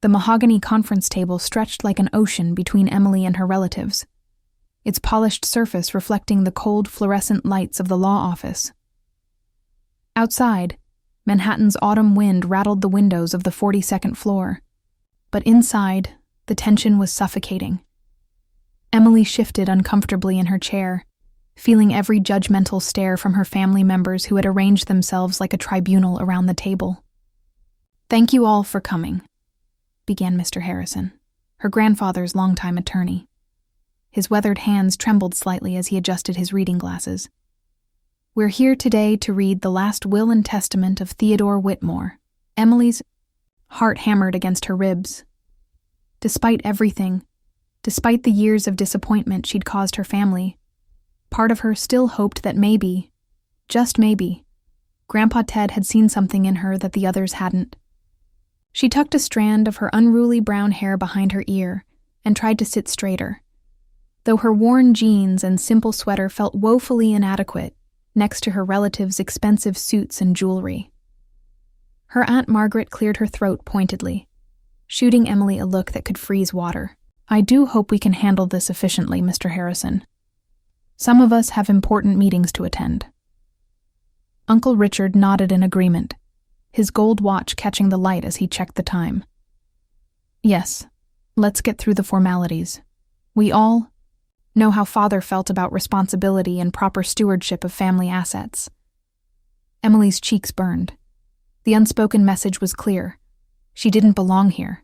The mahogany conference table stretched like an ocean between Emily and her relatives, its polished surface reflecting the cold fluorescent lights of the law office. Outside, Manhattan's autumn wind rattled the windows of the 42nd floor, but inside, the tension was suffocating. Emily shifted uncomfortably in her chair, feeling every judgmental stare from her family members who had arranged themselves like a tribunal around the table. "Thank you all for coming," began Mr. Harrison, her grandfather's longtime attorney. His weathered hands trembled slightly as he adjusted his reading glasses. "We're here today to read the last will and testament of Theodore Whitmore." Emily's heart hammered against her ribs. Despite everything, despite the years of disappointment she'd caused her family, part of her still hoped that maybe, just maybe, Grandpa Ted had seen something in her that the others hadn't. She tucked a strand of her unruly brown hair behind her ear and tried to sit straighter, though her worn jeans and simple sweater felt woefully inadequate next to her relatives' expensive suits and jewelry. Her Aunt Margaret cleared her throat pointedly, shooting Emily a look that could freeze water. "I do hope we can handle this efficiently, Mr. Harrison. Some of us have important meetings to attend." Uncle Richard nodded in agreement, his gold watch catching the light as he checked the time. "Yes, let's get through the formalities. We all know how Father felt about responsibility and proper stewardship of family assets." Emily's cheeks burned. The unspoken message was clear. She didn't belong here.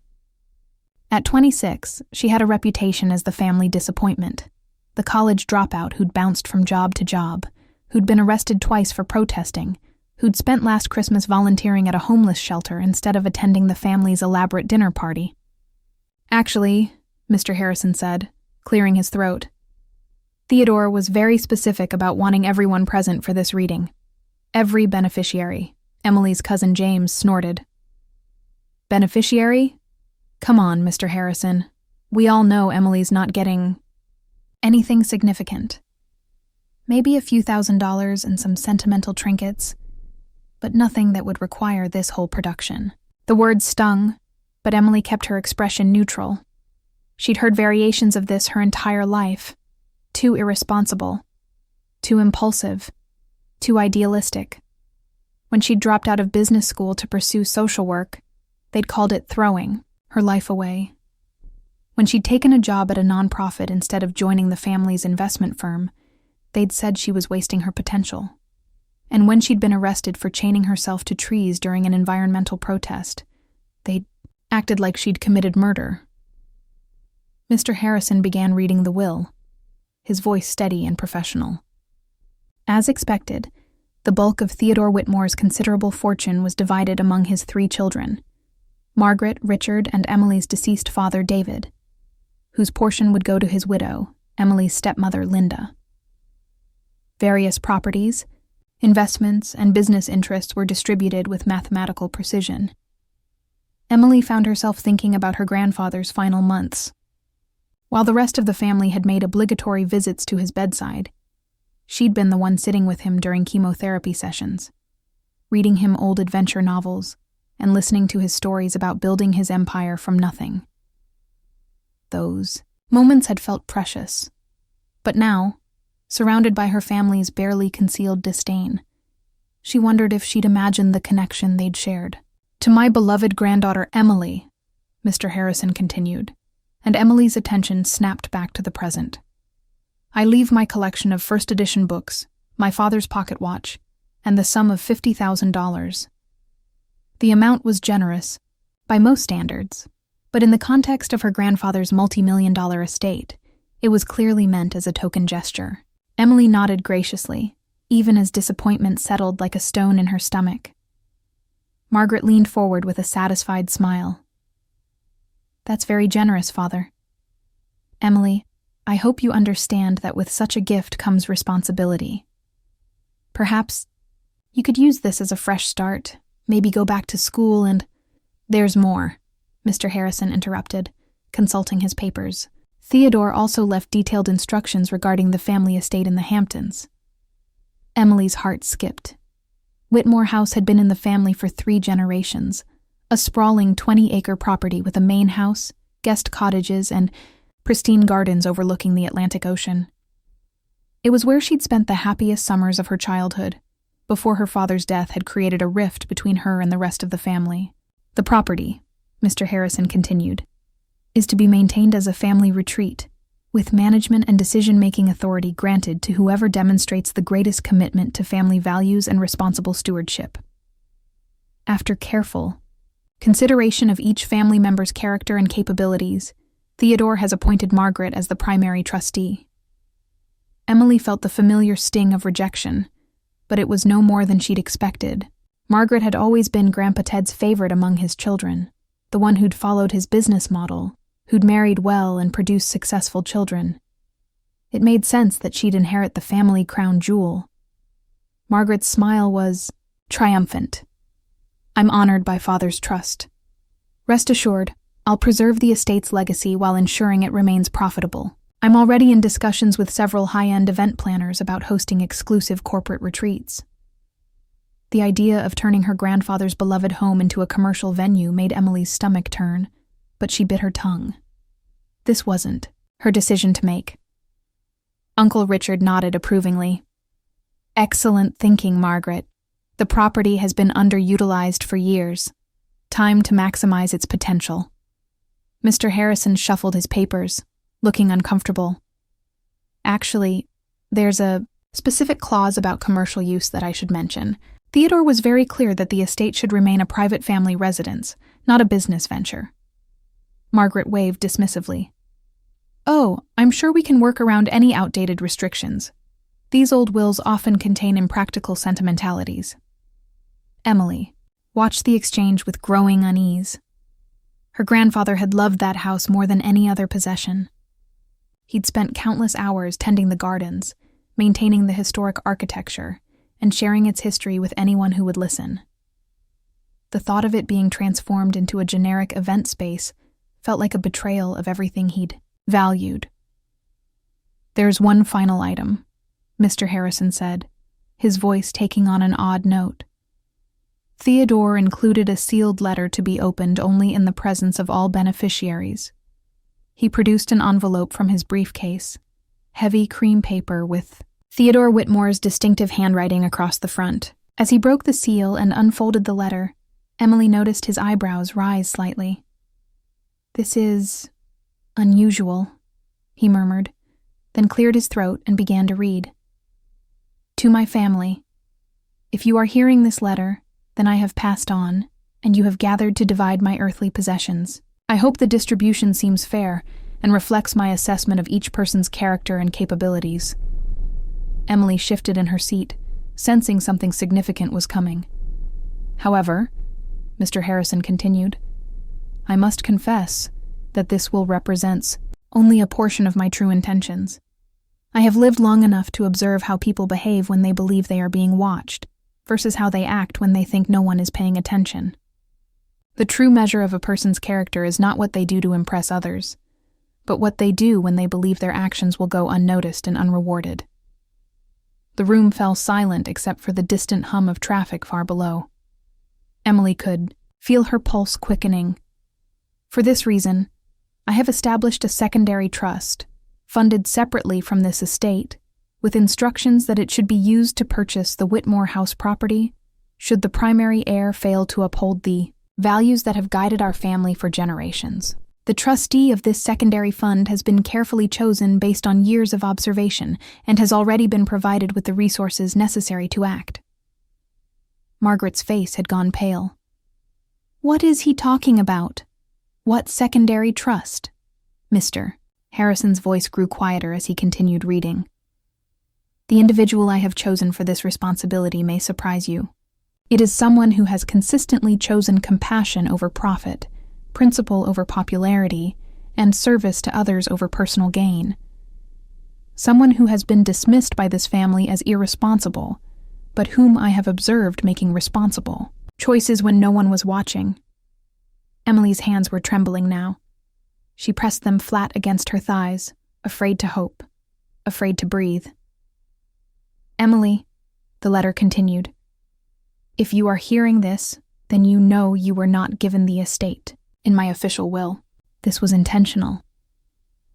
At 26, she had a reputation as the family disappointment, the college dropout who'd bounced from job to job, who'd been arrested twice for protesting, who'd spent last Christmas volunteering at a homeless shelter instead of attending the family's elaborate dinner party. "Actually," Mr. Harrison said, clearing his throat, "Theodore was very specific about wanting everyone present for this reading. Every beneficiary." Emily's cousin James snorted. "Beneficiary? Come on, Mr. Harrison. We all know Emily's not getting anything significant. Maybe a few $1,000s and some sentimental trinkets, but nothing that would require this whole production." The words stung, but Emily kept her expression neutral. She'd heard variations of this her entire life. Too irresponsible, too impulsive, too idealistic. When she'd dropped out of business school to pursue social work, they'd called it throwing her life away. When she'd taken a job at a nonprofit instead of joining the family's investment firm, they'd said she was wasting her potential. And when she'd been arrested for chaining herself to trees during an environmental protest, they'd acted like she'd committed murder. Mr. Harrison began reading the will, his voice steady and professional. As expected, the bulk of Theodore Whitmore's considerable fortune was divided among his 3 children, Margaret, Richard, and Emily's deceased father, David, whose portion would go to his widow, Emily's stepmother, Linda. Various properties, investments, and business interests were distributed with mathematical precision. Emily found herself thinking about her grandfather's final months. While the rest of the family had made obligatory visits to his bedside, she'd been the one sitting with him during chemotherapy sessions, reading him old adventure novels and listening to his stories about building his empire from nothing. Those moments had felt precious, but now, surrounded by her family's barely concealed disdain, she wondered if she'd imagined the connection they'd shared. "To my beloved granddaughter Emily," Mr. Harrison continued, and Emily's attention snapped back to the present. "I leave my collection of first edition books, my father's pocket watch, and the sum of $50,000. The amount was generous, by most standards, but in the context of her grandfather's multi-million-dollar estate, it was clearly meant as a token gesture." Emily nodded graciously, even as disappointment settled like a stone in her stomach. Margaret leaned forward with a satisfied smile. "That's very generous, Father. Emily, I hope you understand that with such a gift comes responsibility. Perhaps you could use this as a fresh start, maybe go back to school and—" "There's more," Mr. Harrison interrupted, consulting his papers. Theodore also left detailed instructions regarding the family estate in the Hamptons. Emily's heart skipped. Whitmore House had been in the family for 3 generations, a sprawling 20-acre property with a main house, guest cottages, and pristine gardens overlooking the Atlantic Ocean. It was where she'd spent the happiest summers of her childhood, before her father's death had created a rift between her and the rest of the family. The property, Mr. Harrison continued, is to be maintained as a family retreat, with management and decision-making authority granted to whoever demonstrates the greatest commitment to family values and responsible stewardship. After careful consideration of each family member's character and capabilities, Theodore has appointed Margaret as the primary trustee. Emily felt the familiar sting of rejection, but it was no more than she'd expected. Margaret had always been Grandpa Ted's favorite among his children, the one who'd followed his business model, who'd married well and produced successful children. It made sense that she'd inherit the family crown jewel. Margaret's smile was triumphant. "I'm honored by Father's trust. Rest assured, I'll preserve the estate's legacy while ensuring it remains profitable. I'm already in discussions with several high-end event planners about hosting exclusive corporate retreats." The idea of turning her grandfather's beloved home into a commercial venue made Emily's stomach turn, but she bit her tongue. This wasn't her decision to make. Uncle Richard nodded approvingly. "Excellent thinking, Margaret. The property has been underutilized for years. Time to maximize its potential." Mr. Harrison shuffled his papers, looking uncomfortable. "Actually, there's a specific clause about commercial use that I should mention. Theodore was very clear that the estate should remain a private family residence, not a business venture." Margaret waved dismissively. "Oh, I'm sure we can work around any outdated restrictions. These old wills often contain impractical sentimentalities." Emily watched the exchange with growing unease. Her grandfather had loved that house more than any other possession. He'd spent countless hours tending the gardens, maintaining the historic architecture, and sharing its history with anyone who would listen. The thought of it being transformed into a generic event space felt like a betrayal of everything he'd valued. "There's one final item," Mr. Harrison said, his voice taking on an odd note. Theodore included a sealed letter to be opened only in the presence of all beneficiaries. He produced an envelope from his briefcase, heavy cream paper with Theodore Whitmore's distinctive handwriting across the front. As he broke the seal and unfolded the letter, Emily noticed his eyebrows rise slightly. "This is unusual," he murmured, then cleared his throat and began to read. "To my family, if you are hearing this letter, then I have passed on, and you have gathered to divide my earthly possessions. I hope the distribution seems fair and reflects my assessment of each person's character and capabilities." Emily shifted in her seat, sensing something significant was coming. "However," Mr. Harrison continued, "I must confess that this will represent only a portion of my true intentions. I have lived long enough to observe how people behave when they believe they are being watched, versus how they act when they think no one is paying attention. The true measure of a person's character is not what they do to impress others, but what they do when they believe their actions will go unnoticed and unrewarded." The room fell silent except for the distant hum of traffic far below. Emily could feel her pulse quickening. "For this reason, I have established a secondary trust, funded separately from this estate, with instructions that it should be used to purchase the Whitmore house property, should the primary heir fail to uphold the values that have guided our family for generations. The trustee of this secondary fund has been carefully chosen based on years of observation and has already been provided with the resources necessary to act." Margaret's face had gone pale. "What is he talking about? What secondary trust?" "Mr." Harrison's voice grew quieter as he continued reading. "The individual I have chosen for this responsibility may surprise you. It is someone who has consistently chosen compassion over profit, principle over popularity, and service to others over personal gain. Someone who has been dismissed by this family as irresponsible, but whom I have observed making responsible choices when no one was watching." Emily's hands were trembling now. She pressed them flat against her thighs, afraid to hope, afraid to breathe. "Emily," the letter continued, "if you are hearing this, then you know you were not given the estate in my official will. This was intentional.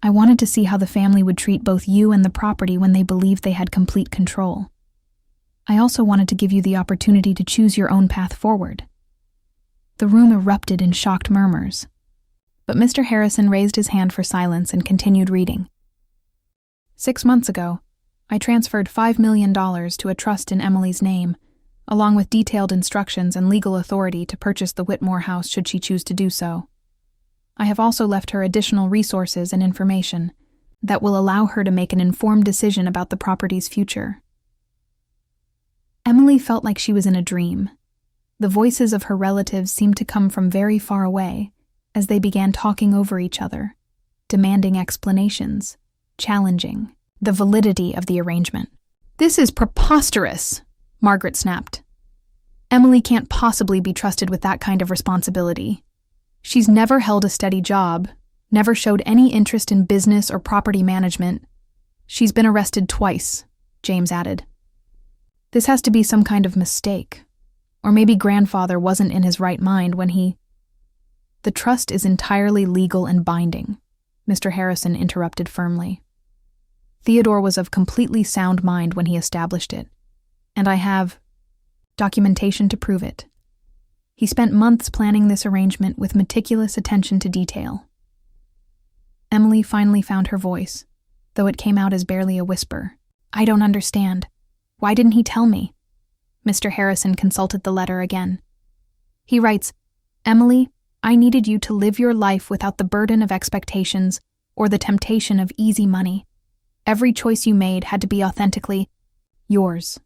I wanted to see how the family would treat both you and the property when they believed they had complete control. I also wanted to give you the opportunity to choose your own path forward. The room erupted in shocked murmurs, but Mr. Harrison raised his hand for silence and continued reading. 6 months ago, I transferred $5 million to a trust in Emily's name, along with detailed instructions and legal authority to purchase the Whitmore house should she choose to do so. I have also left her additional resources and information that will allow her to make an informed decision about the property's future. Emily felt like she was in a dream. The voices of her relatives seemed to come from very far away as they began talking over each other, demanding explanations, challenging the validity of the arrangement. "This is preposterous," Margaret snapped. "Emily can't possibly be trusted with that kind of responsibility. She's never held a steady job, never showed any interest in business or property management. She's been arrested twice," James added. "This has to be some kind of mistake. Or maybe grandfather wasn't in his right mind when he—" "The trust is entirely legal and binding," Mr. Harrison interrupted firmly. "Theodore was of completely sound mind when he established it, and I have documentation to prove it. He spent months planning this arrangement with meticulous attention to detail." Emily finally found her voice, though it came out as barely a whisper. "I don't understand. Why didn't he tell me?" Mr. Harrison consulted the letter again. He writes, "Emily, I needed you to live your life without the burden of expectations or the temptation of easy money. Every choice you made had to be authentically yours.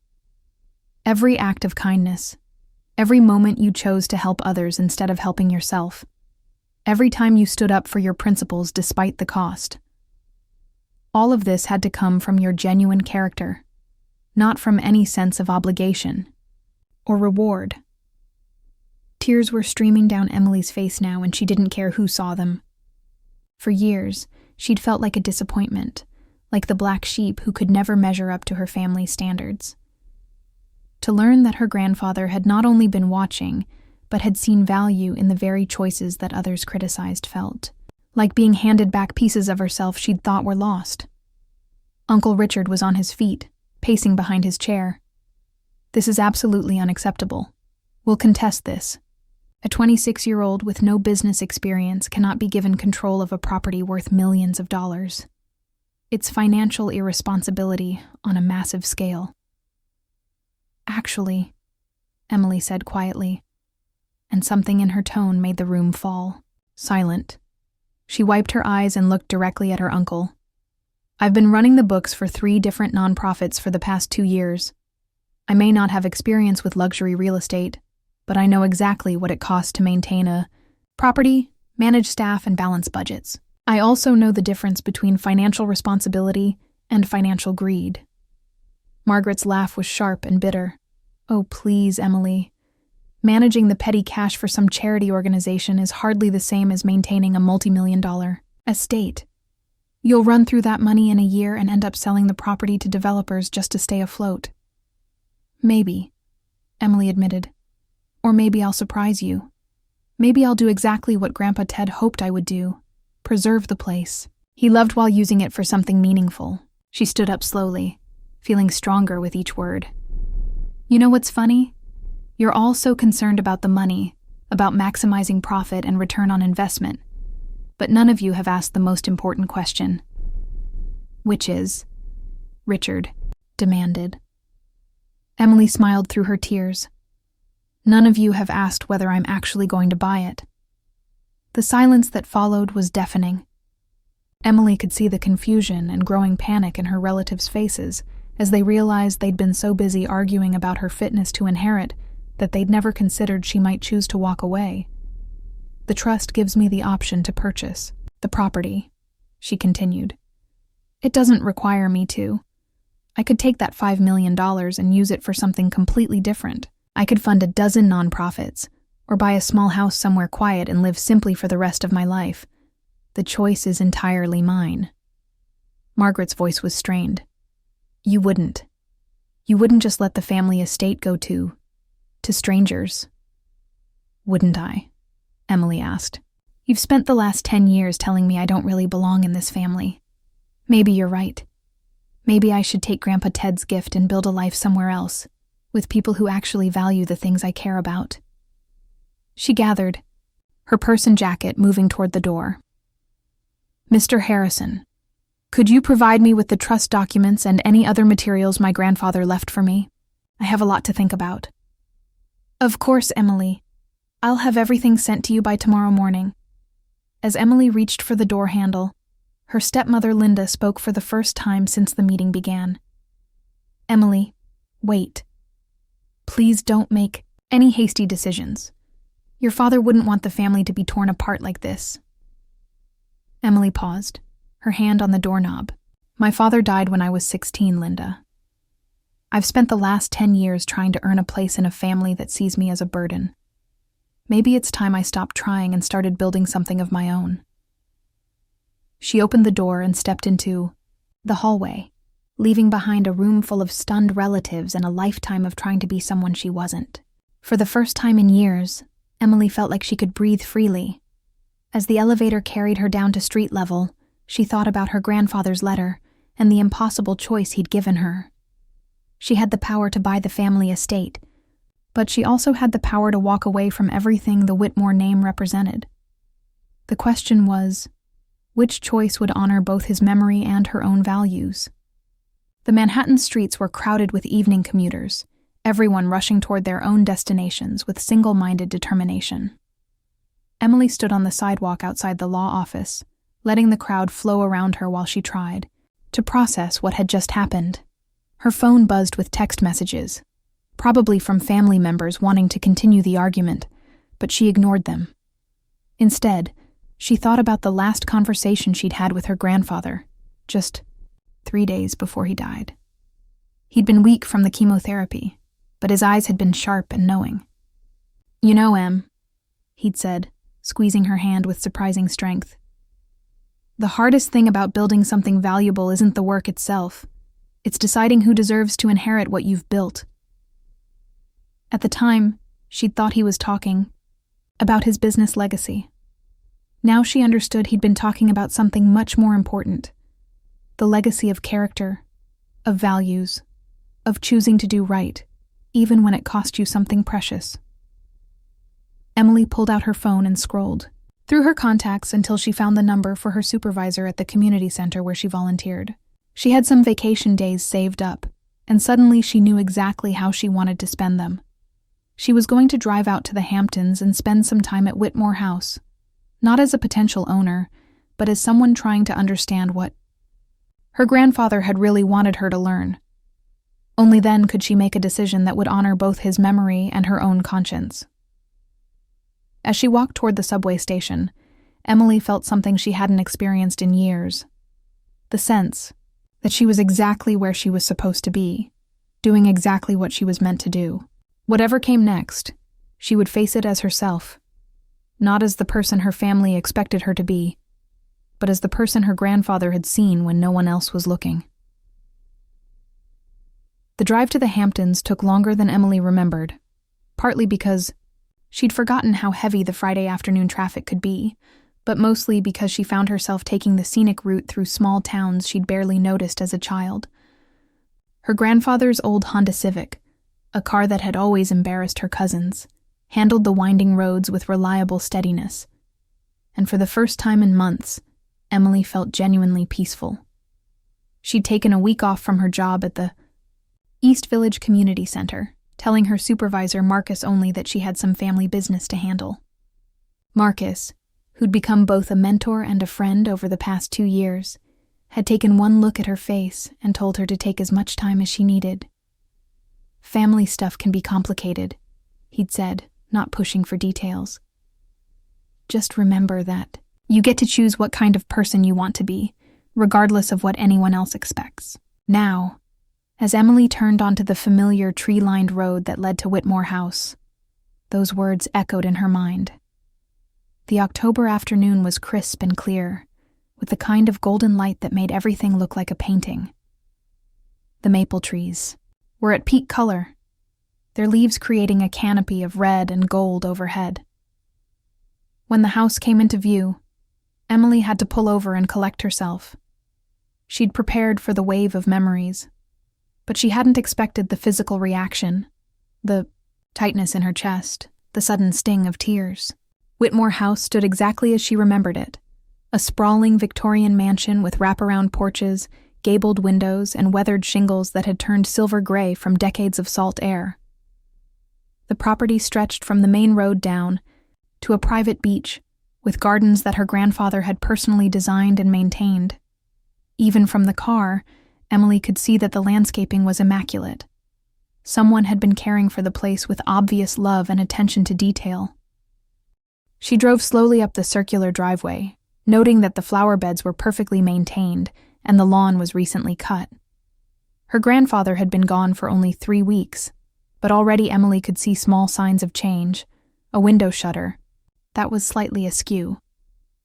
Every act of kindness, every moment you chose to help others instead of helping yourself, every time you stood up for your principles despite the cost. All of this had to come from your genuine character, not from any sense of obligation or reward." Tears were streaming down Emily's face now, and she didn't care who saw them. For years, she'd felt like a disappointment, like the black sheep who could never measure up to her family's standards. To learn that her grandfather had not only been watching, but had seen value in the very choices that others criticized felt like being handed back pieces of herself she'd thought were lost. Uncle Richard was on his feet, pacing behind his chair. "This is absolutely unacceptable. We'll contest this. A 26-year-old with no business experience cannot be given control of a property worth millions of dollars. It's financial irresponsibility on a massive scale." "Actually," Emily said quietly, and something in her tone made the room fall. Silent. She wiped her eyes and looked directly at her uncle. "I've been running the books for 3 different nonprofits for the past 2 years. I may not have experience with luxury real estate, but I know exactly what it costs to maintain a property, manage staff, and balance budgets. I also know the difference between financial responsibility and financial greed." Margaret's laugh was sharp and bitter. "Oh, please, Emily. Managing the petty cash for some charity organization is hardly the same as maintaining a multi-million-dollar estate. You'll run through that money in a year and end up selling the property to developers just to stay afloat." "Maybe," Emily admitted. "Or maybe I'll surprise you. Maybe I'll do exactly what Grandpa Ted hoped I would do, preserve the place. He loved while using it for something meaningful." She stood up slowly, feeling stronger with each word. "You know what's funny? You're all so concerned about the money, about maximizing profit and return on investment, but none of you have asked the most important question." "Which is?" Richard demanded. Emily smiled through her tears. "None of you have asked whether I'm actually going to buy it." The silence that followed was deafening. Emily could see the confusion and growing panic in her relatives' faces as they realized they'd been so busy arguing about her fitness to inherit that they'd never considered she might choose to walk away. "The trust gives me the option to purchase the property," she continued. "It doesn't require me to. I could take that $5 million and use it for something completely different. I could fund a dozen nonprofits, or buy a small house somewhere quiet and live simply for the rest of my life. The choice is entirely mine." Margaret's voice was strained. You wouldn't just let the family estate go to strangers." Wouldn't I? Emily asked. You've spent the last 10 years telling me I don't really belong in this family. Maybe you're right. Maybe I should take Grandpa Ted's gift and build a life somewhere else, with people who actually value the things I care about. She gathered, her purse and jacket moving toward the door. Mr. Harrison, could you provide me with the trust documents and any other materials my grandfather left for me? I have a lot to think about. Of course, Emily. I'll have everything sent to you by tomorrow morning. As Emily reached for the door handle, her stepmother Linda spoke for the first time since the meeting began. Emily, wait. Please don't make any hasty decisions. Your father wouldn't want the family to be torn apart like this. Emily paused, her hand on the doorknob. My father died when I was 16, Linda. I've spent the last 10 years trying to earn a place in a family that sees me as a burden. Maybe it's time I stopped trying and started building something of my own. She opened the door and stepped into the hallway, leaving behind a room full of stunned relatives and a lifetime of trying to be someone she wasn't. For the first time in years, Emily felt like she could breathe freely. As the elevator carried her down to street level, she thought about her grandfather's letter and the impossible choice he'd given her. She had the power to buy the family estate, but she also had the power to walk away from everything the Whitmore name represented. The question was, which choice would honor both his memory and her own values? The Manhattan streets were crowded with evening commuters, everyone rushing toward their own destinations with single-minded determination. Emily stood on the sidewalk outside the law office, letting the crowd flow around her while she tried to process what had just happened. Her phone buzzed with text messages, probably from family members wanting to continue the argument, but she ignored them. Instead, she thought about the last conversation she'd had with her grandfather, just 3 days before he died. He'd been weak from the chemotherapy, but his eyes had been sharp and knowing. You know, Em, he'd said, squeezing her hand with surprising strength. The hardest thing about building something valuable isn't the work itself. It's deciding who deserves to inherit what you've built. At the time, she'd thought he was talking about his business legacy. Now she understood he'd been talking about something much more important. The legacy of character, of values, of choosing to do right, even when it cost you something precious. Emily pulled out her phone and scrolled through her contacts until she found the number for her supervisor at the community center where she volunteered. She had some vacation days saved up, and suddenly she knew exactly how she wanted to spend them. She was going to drive out to the Hamptons and spend some time at Whitmore House, not as a potential owner, but as someone trying to understand what her grandfather had really wanted her to learn. Only then could she make a decision that would honor both his memory and her own conscience. As she walked toward the subway station, Emily felt something she hadn't experienced in years. The sense that she was exactly where she was supposed to be, doing exactly what she was meant to do. Whatever came next, she would face it as herself, not as the person her family expected her to be, but as the person her grandfather had seen when no one else was looking. The drive to the Hamptons took longer than Emily remembered, partly because she'd forgotten how heavy the Friday afternoon traffic could be, but mostly because she found herself taking the scenic route through small towns she'd barely noticed as a child. Her grandfather's old Honda Civic, a car that had always embarrassed her cousins, handled the winding roads with reliable steadiness. And for the first time in months, Emily felt genuinely peaceful. She'd taken a week off from her job at the East Village Community Center, telling her supervisor Marcus only that she had some family business to handle. Marcus, who'd become both a mentor and a friend over the past 2 years, had taken one look at her face and told her to take as much time as she needed. Family stuff can be complicated, he'd said, not pushing for details. Just remember that you get to choose what kind of person you want to be, regardless of what anyone else expects. Now, as Emily turned onto the familiar tree-lined road that led to Whitmore House, those words echoed in her mind. The October afternoon was crisp and clear, with the kind of golden light that made everything look like a painting. The maple trees were at peak color, their leaves creating a canopy of red and gold overhead. When the house came into view, Emily had to pull over and collect herself. She'd prepared for the wave of memories, but she hadn't expected the physical reaction, the tightness in her chest, the sudden sting of tears. Whitmore House stood exactly as she remembered it, a sprawling Victorian mansion with wraparound porches, gabled windows, and weathered shingles that had turned silver gray from decades of salt air. The property stretched from the main road down to a private beach with gardens that her grandfather had personally designed and maintained. Even from the car, Emily could see that the landscaping was immaculate. Someone had been caring for the place with obvious love and attention to detail. She drove slowly up the circular driveway, noting that the flower beds were perfectly maintained and the lawn was recently cut. Her grandfather had been gone for only 3 weeks, but already Emily could see small signs of change, a window shutter that was slightly askew,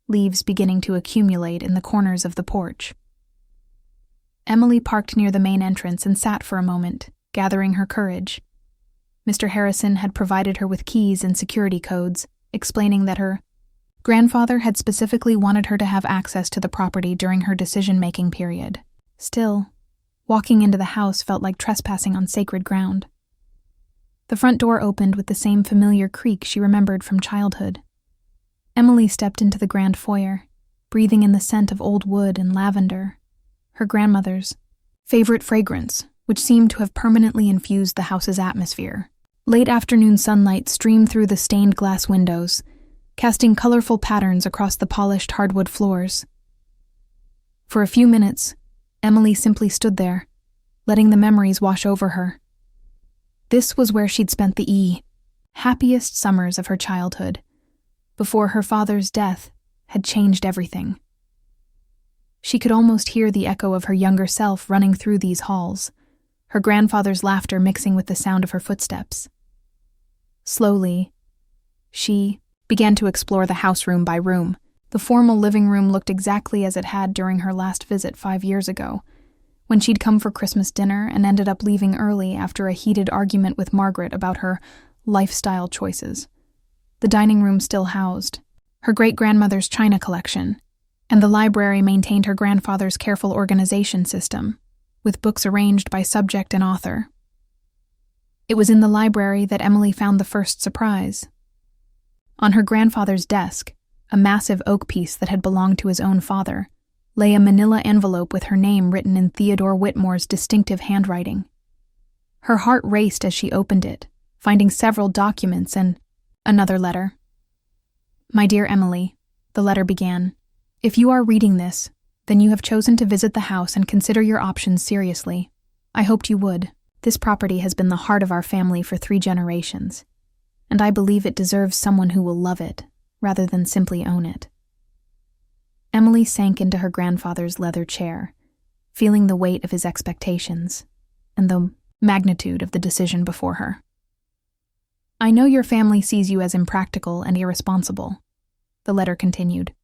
leaves beginning to accumulate in the corners of the porch. Emily parked near the main entrance and sat for a moment, gathering her courage. Mr. Harrison had provided her with keys and security codes, explaining that her grandfather had specifically wanted her to have access to the property during her decision-making period. Still, walking into the house felt like trespassing on sacred ground. The front door opened with the same familiar creak she remembered from childhood. Emily stepped into the grand foyer, breathing in the scent of old wood and lavender, her grandmother's favorite fragrance, which seemed to have permanently infused the house's atmosphere. Late afternoon sunlight streamed through the stained glass windows, casting colorful patterns across the polished hardwood floors. For a few minutes, Emily simply stood there, letting the memories wash over her. This was where she'd spent the happiest summers of her childhood, before her father's death had changed everything. She could almost hear the echo of her younger self running through these halls, her grandfather's laughter mixing with the sound of her footsteps. Slowly, she began to explore the house room by room. The formal living room looked exactly as it had during her last visit 5 years ago, when she'd come for Christmas dinner and ended up leaving early after a heated argument with Margaret about her lifestyle choices. The dining room still housed her great-grandmother's china collection, and the library maintained her grandfather's careful organization system, with books arranged by subject and author. It was in the library that Emily found the first surprise. On her grandfather's desk, a massive oak piece that had belonged to his own father, lay a manila envelope with her name written in Theodore Whitmore's distinctive handwriting. Her heart raced as she opened it, finding several documents and another letter. "My dear Emily," the letter began, "if you are reading this, then you have chosen to visit the house and consider your options seriously. I hoped you would. This property has been the heart of our family for 3 generations, and I believe it deserves someone who will love it, rather than simply own it." Emily sank into her grandfather's leather chair, feeling the weight of his expectations and the magnitude of the decision before her. "I know your family sees you as impractical and irresponsible," the letter continued,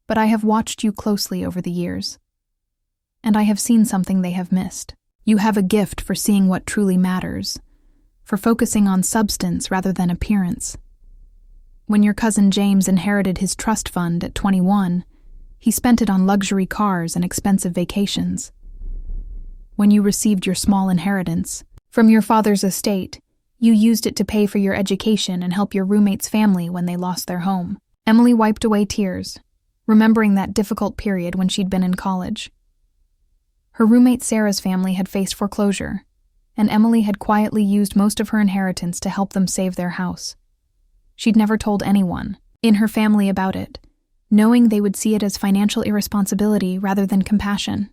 "but I have watched you closely over the years, and I have seen something they have missed. You have a gift for seeing what truly matters, for focusing on substance rather than appearance. When your cousin James inherited his trust fund at 21, he spent it on luxury cars and expensive vacations. When you received your small inheritance from your father's estate, you used it to pay for your education and help your roommate's family when they lost their home." Emily wiped away tears, remembering that difficult period when she'd been in college. Her roommate Sarah's family had faced foreclosure, and Emily had quietly used most of her inheritance to help them save their house. She'd never told anyone in her family about it, knowing they would see it as financial irresponsibility rather than compassion.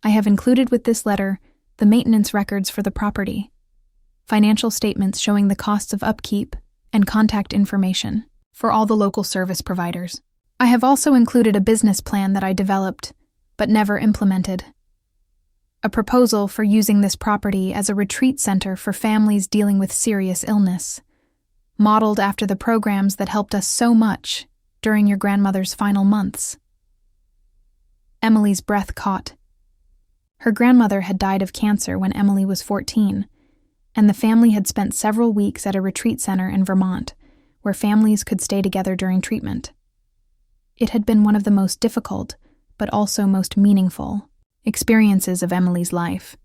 "I have included with this letter the maintenance records for the property, financial statements showing the costs of upkeep, and contact information for all the local service providers. I have also included a business plan that I developed, but never implemented. A proposal for using this property as a retreat center for families dealing with serious illness, modeled after the programs that helped us so much during your grandmother's final months." Emily's breath caught. Her grandmother had died of cancer when Emily was 14, and the family had spent several weeks at a retreat center in Vermont, where families could stay together during treatment. It had been one of the most difficult, but also most meaningful, experiences of Emily's life.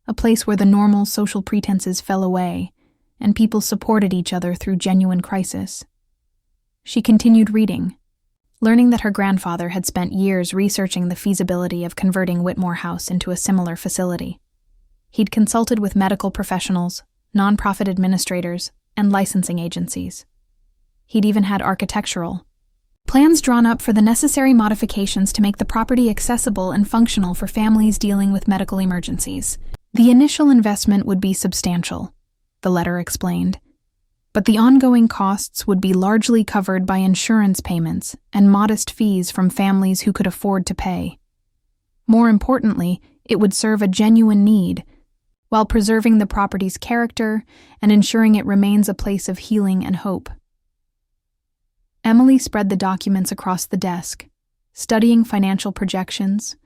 A place where the normal social pretenses fell away, and people supported each other through genuine crisis. She continued reading, learning that her grandfather had spent years researching the feasibility of converting Whitmore House into a similar facility. He'd consulted with medical professionals, nonprofit administrators, and licensing agencies. He'd even had architectural plans drawn up for the necessary modifications to make the property accessible and functional for families dealing with medical emergencies. The initial investment would be substantial, the letter explained, but the ongoing costs would be largely covered by insurance payments and modest fees from families who could afford to pay. More importantly, it would serve a genuine need, while preserving the property's character and ensuring it remains a place of healing and hope. Emily spread the documents across the desk, studying financial projections,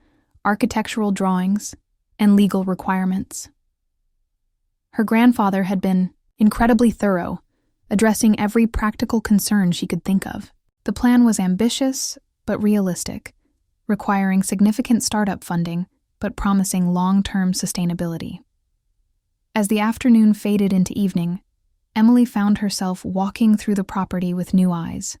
architectural drawings, and legal requirements. Her grandfather had been incredibly thorough, addressing every practical concern she could think of. The plan was ambitious but realistic, requiring significant startup funding but promising long-term sustainability. As the afternoon faded into evening, Emily found herself walking through the property with new eyes.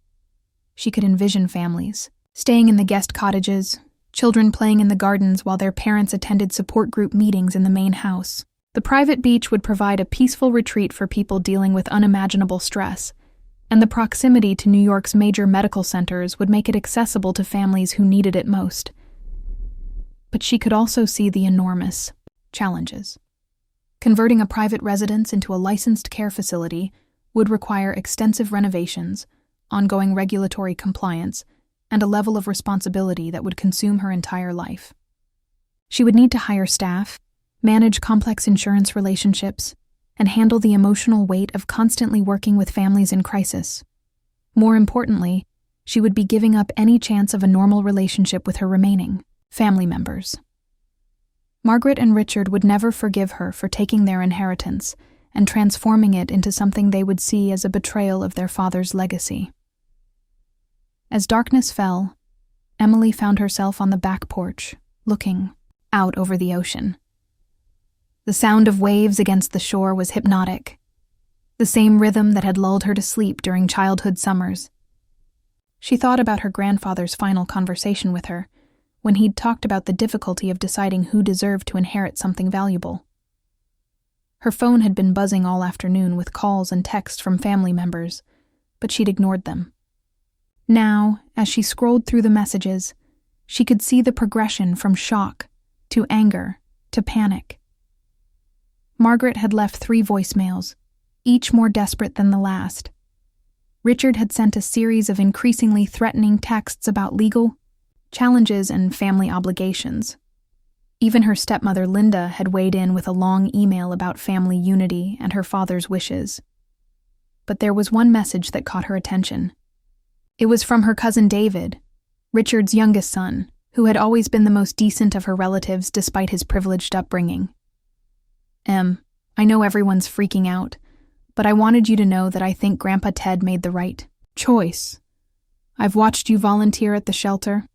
She could envision families, staying in the guest cottages, children playing in the gardens while their parents attended support group meetings in the main house. The private beach would provide a peaceful retreat for people dealing with unimaginable stress, and the proximity to New York's major medical centers would make it accessible to families who needed it most. But she could also see the enormous challenges. Converting a private residence into a licensed care facility would require extensive renovations, ongoing regulatory compliance, and a level of responsibility that would consume her entire life. She would need to hire staff, manage complex insurance relationships, and handle the emotional weight of constantly working with families in crisis. More importantly, she would be giving up any chance of a normal relationship with her remaining family members. Margaret and Richard would never forgive her for taking their inheritance and transforming it into something they would see as a betrayal of their father's legacy. As darkness fell, Emily found herself on the back porch, looking out over the ocean. The sound of waves against the shore was hypnotic, the same rhythm that had lulled her to sleep during childhood summers. She thought about her grandfather's final conversation with her, when he'd talked about the difficulty of deciding who deserved to inherit something valuable. Her phone had been buzzing all afternoon with calls and texts from family members, but she'd ignored them. Now, as she scrolled through the messages, she could see the progression from shock to anger to panic. Margaret had left 3 voicemails, each more desperate than the last. Richard had sent a series of increasingly threatening texts about legal challenges and family obligations. Even her stepmother Linda had weighed in with a long email about family unity and her father's wishes. But there was one message that caught her attention. It was from her cousin David, Richard's youngest son, who had always been the most decent of her relatives despite his privileged upbringing. I know everyone's freaking out, but I wanted you to know that I think Grandpa Ted made the right choice. I've watched you volunteer at the shelter,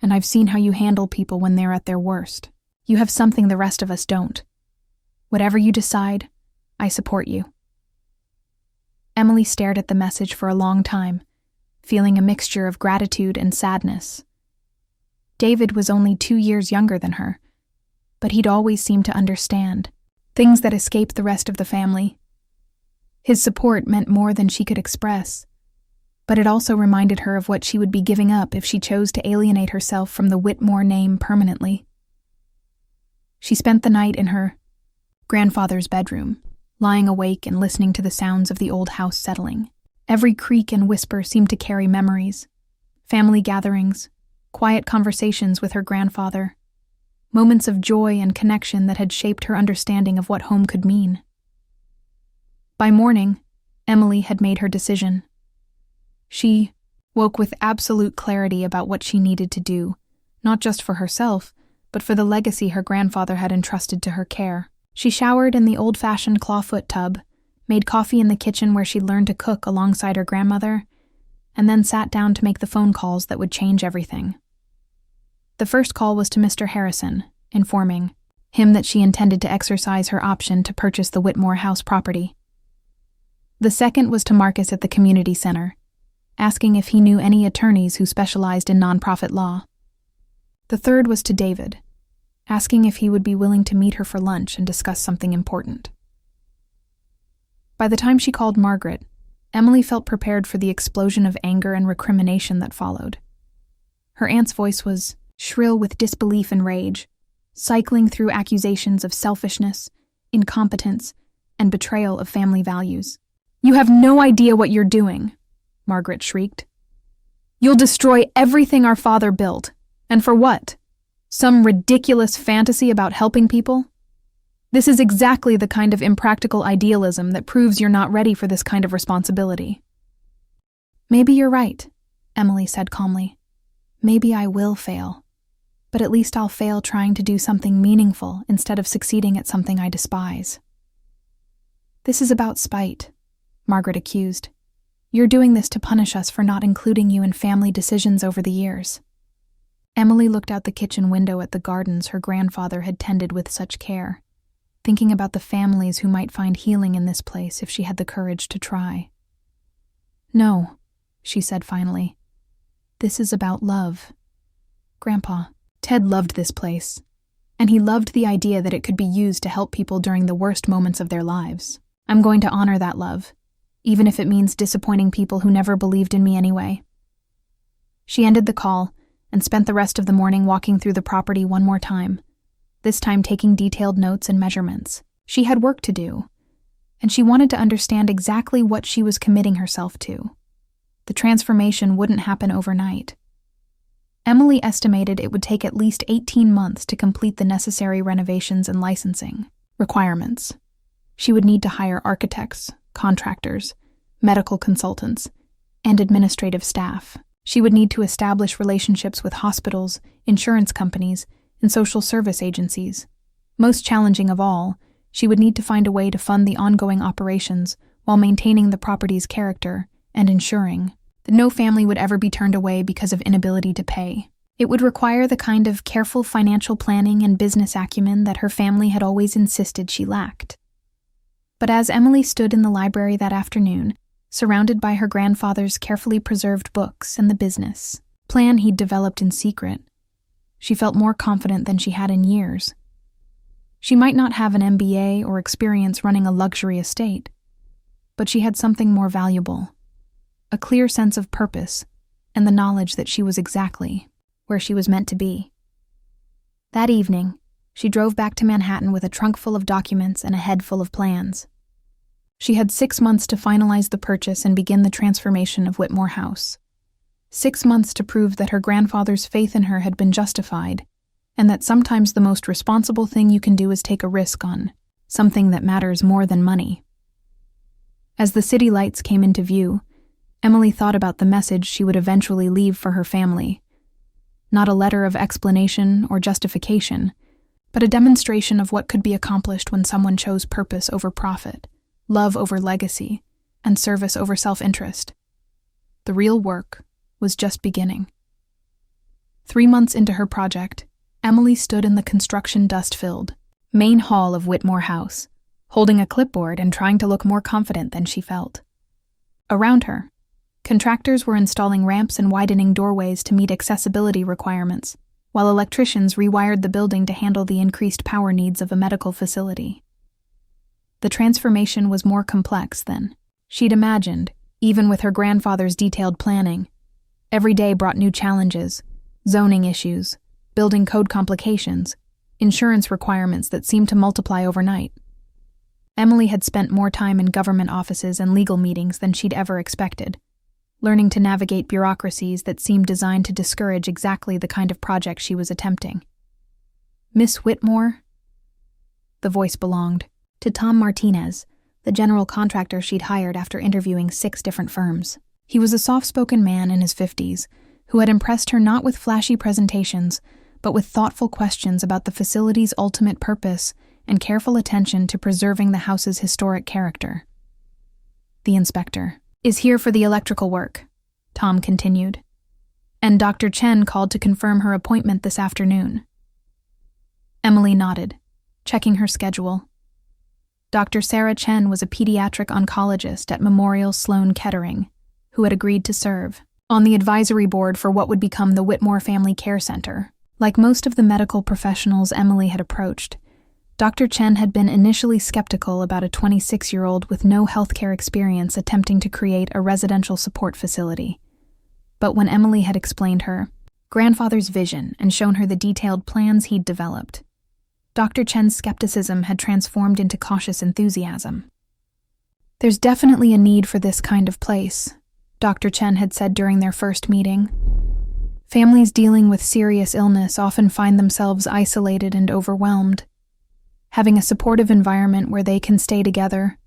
and I've seen how you handle people when they're at their worst. You have something the rest of us don't. Whatever you decide, I support you. Emily stared at the message for a long time, feeling a mixture of gratitude and sadness. David was only 2 years younger than her, but he'd always seemed to understand things that escaped the rest of the family. His support meant more than she could express, but it also reminded her of what she would be giving up if she chose to alienate herself from the Whitmore name permanently. She spent the night in her grandfather's bedroom, lying awake and listening to the sounds of the old house settling. Every creak and whisper seemed to carry memories, family gatherings, quiet conversations with her grandfather, moments of joy and connection that had shaped her understanding of what home could mean. By morning, Emily had made her decision. She woke with absolute clarity about what she needed to do, not just for herself, but for the legacy her grandfather had entrusted to her care. She showered in the old-fashioned clawfoot tub, made coffee in the kitchen where she'd learned to cook alongside her grandmother, and then sat down to make the phone calls that would change everything. The first call was to Mr. Harrison, informing him that she intended to exercise her option to purchase the Whitmore House property. The second was to Marcus at the community center, asking if he knew any attorneys who specialized in nonprofit law. The third was to David, asking if he would be willing to meet her for lunch and discuss something important. By the time she called Margaret, Emily felt prepared for the explosion of anger and recrimination that followed. Her aunt's voice was shrill with disbelief and rage, cycling through accusations of selfishness, incompetence, and betrayal of family values. "You have no idea what you're doing," Margaret shrieked. "You'll destroy everything our father built. And for what? Some ridiculous fantasy about helping people? This is exactly the kind of impractical idealism that proves you're not ready for this kind of responsibility." "Maybe you're right," Emily said calmly. "Maybe I will fail. But at least I'll fail trying to do something meaningful instead of succeeding at something I despise." "This is about spite," Margaret accused. "You're doing this to punish us for not including you in family decisions over the years." Emily looked out the kitchen window at the gardens her grandfather had tended with such care, thinking about the families who might find healing in this place if she had the courage to try. "No," she said finally. "This is about love. Grandpa, Ted loved this place, and he loved the idea that it could be used to help people during the worst moments of their lives. I'm going to honor that love, even if it means disappointing people who never believed in me anyway." She ended the call and spent the rest of the morning walking through the property one more time, this time taking detailed notes and measurements. She had work to do, and she wanted to understand exactly what she was committing herself to. The transformation wouldn't happen overnight. Emily estimated it would take at least 18 months to complete the necessary renovations and licensing requirements. She would need to hire architects, contractors, medical consultants, and administrative staff. She would need to establish relationships with hospitals, insurance companies, and social service agencies. Most challenging of all, she would need to find a way to fund the ongoing operations while maintaining the property's character and ensuring that no family would ever be turned away because of inability to pay. It would require the kind of careful financial planning and business acumen that her family had always insisted she lacked. But as Emily stood in the library that afternoon, surrounded by her grandfather's carefully preserved books and the business plan he'd developed in secret, she felt more confident than she had in years. She might not have an MBA or experience running a luxury estate, but she had something more valuable: a clear sense of purpose and the knowledge that she was exactly where she was meant to be. That evening, she drove back to Manhattan with a trunk full of documents and a head full of plans. She had 6 months to finalize the purchase and begin the transformation of Whitmore House. 6 months to prove that her grandfather's faith in her had been justified, and that sometimes the most responsible thing you can do is take a risk on something that matters more than money. As the city lights came into view, Emily thought about the message she would eventually leave for her family. Not a letter of explanation or justification, but a demonstration of what could be accomplished when someone chose purpose over profit, love over legacy, and service over self-interest. The real work was just beginning. 3 months into her project, Emily stood in the construction dust-filled main hall of Whitmore House, holding a clipboard and trying to look more confident than she felt. Around her, contractors were installing ramps and widening doorways to meet accessibility requirements, while electricians rewired the building to handle the increased power needs of a medical facility. The transformation was more complex than she'd imagined, even with her grandfather's detailed planning. Every day brought new challenges: zoning issues, building code complications, insurance requirements that seemed to multiply overnight. Emily had spent more time in government offices and legal meetings than she'd ever expected, learning to navigate bureaucracies that seemed designed to discourage exactly the kind of project she was attempting. "Miss Whitmore?" The voice belonged to Tom Martinez, the general contractor she'd hired after interviewing 6 different firms. He was a soft-spoken man in his 50s who had impressed her not with flashy presentations, but with thoughtful questions about the facility's ultimate purpose and careful attention to preserving the house's historic character. the inspector, "is here for the electrical work," Tom continued. "And Dr. Chen called to confirm her appointment this afternoon." Emily nodded, checking her schedule. Dr. Sarah Chen was a pediatric oncologist at Memorial Sloan Kettering, who had agreed to serve on the advisory board for what would become the Whitmore Family Care Center. Like most of the medical professionals Emily had approached, Dr. Chen had been initially skeptical about a 26-year-old with no healthcare experience attempting to create a residential support facility. But when Emily had explained her grandfather's vision and shown her the detailed plans he'd developed, Dr. Chen's skepticism had transformed into cautious enthusiasm. "There's definitely a need for this kind of place," Dr. Chen had said during their first meeting. "Families dealing with serious illness often find themselves isolated and overwhelmed. Having a supportive environment where they can stay together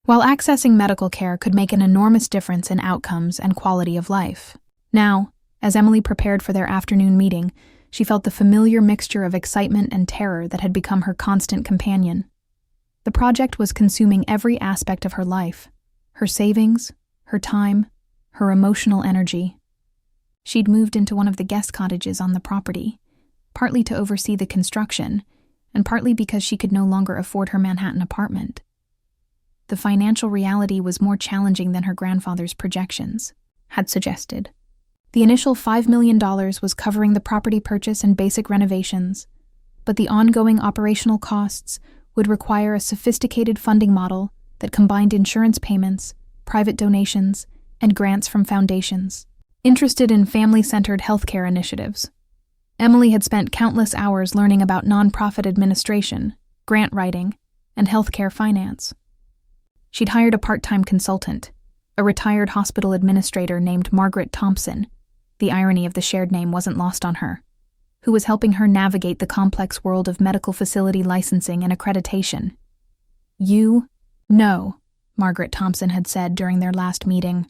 while accessing medical care could make an enormous difference in outcomes and quality of life." Now, as Emily prepared for their afternoon meeting, she felt the familiar mixture of excitement and terror that had become her constant companion. The project was consuming every aspect of her life: her savings, her time, her emotional energy. She'd moved into one of the guest cottages on the property, partly to oversee the construction, and partly because she could no longer afford her Manhattan apartment. The financial reality was more challenging than her grandfather's projections had suggested. The initial $5 million was covering the property purchase and basic renovations, but the ongoing operational costs would require a sophisticated funding model that combined insurance payments, private donations, and grants from foundations. Interested in family-centered healthcare initiatives, Emily had spent countless hours learning about nonprofit administration, grant writing, and healthcare finance. She'd hired a part-time consultant, a retired hospital administrator named Margaret Thompson. The irony of the shared name wasn't lost on her, who was helping her navigate the complex world of medical facility licensing and accreditation. "You know," Margaret Thompson had said during their last meeting.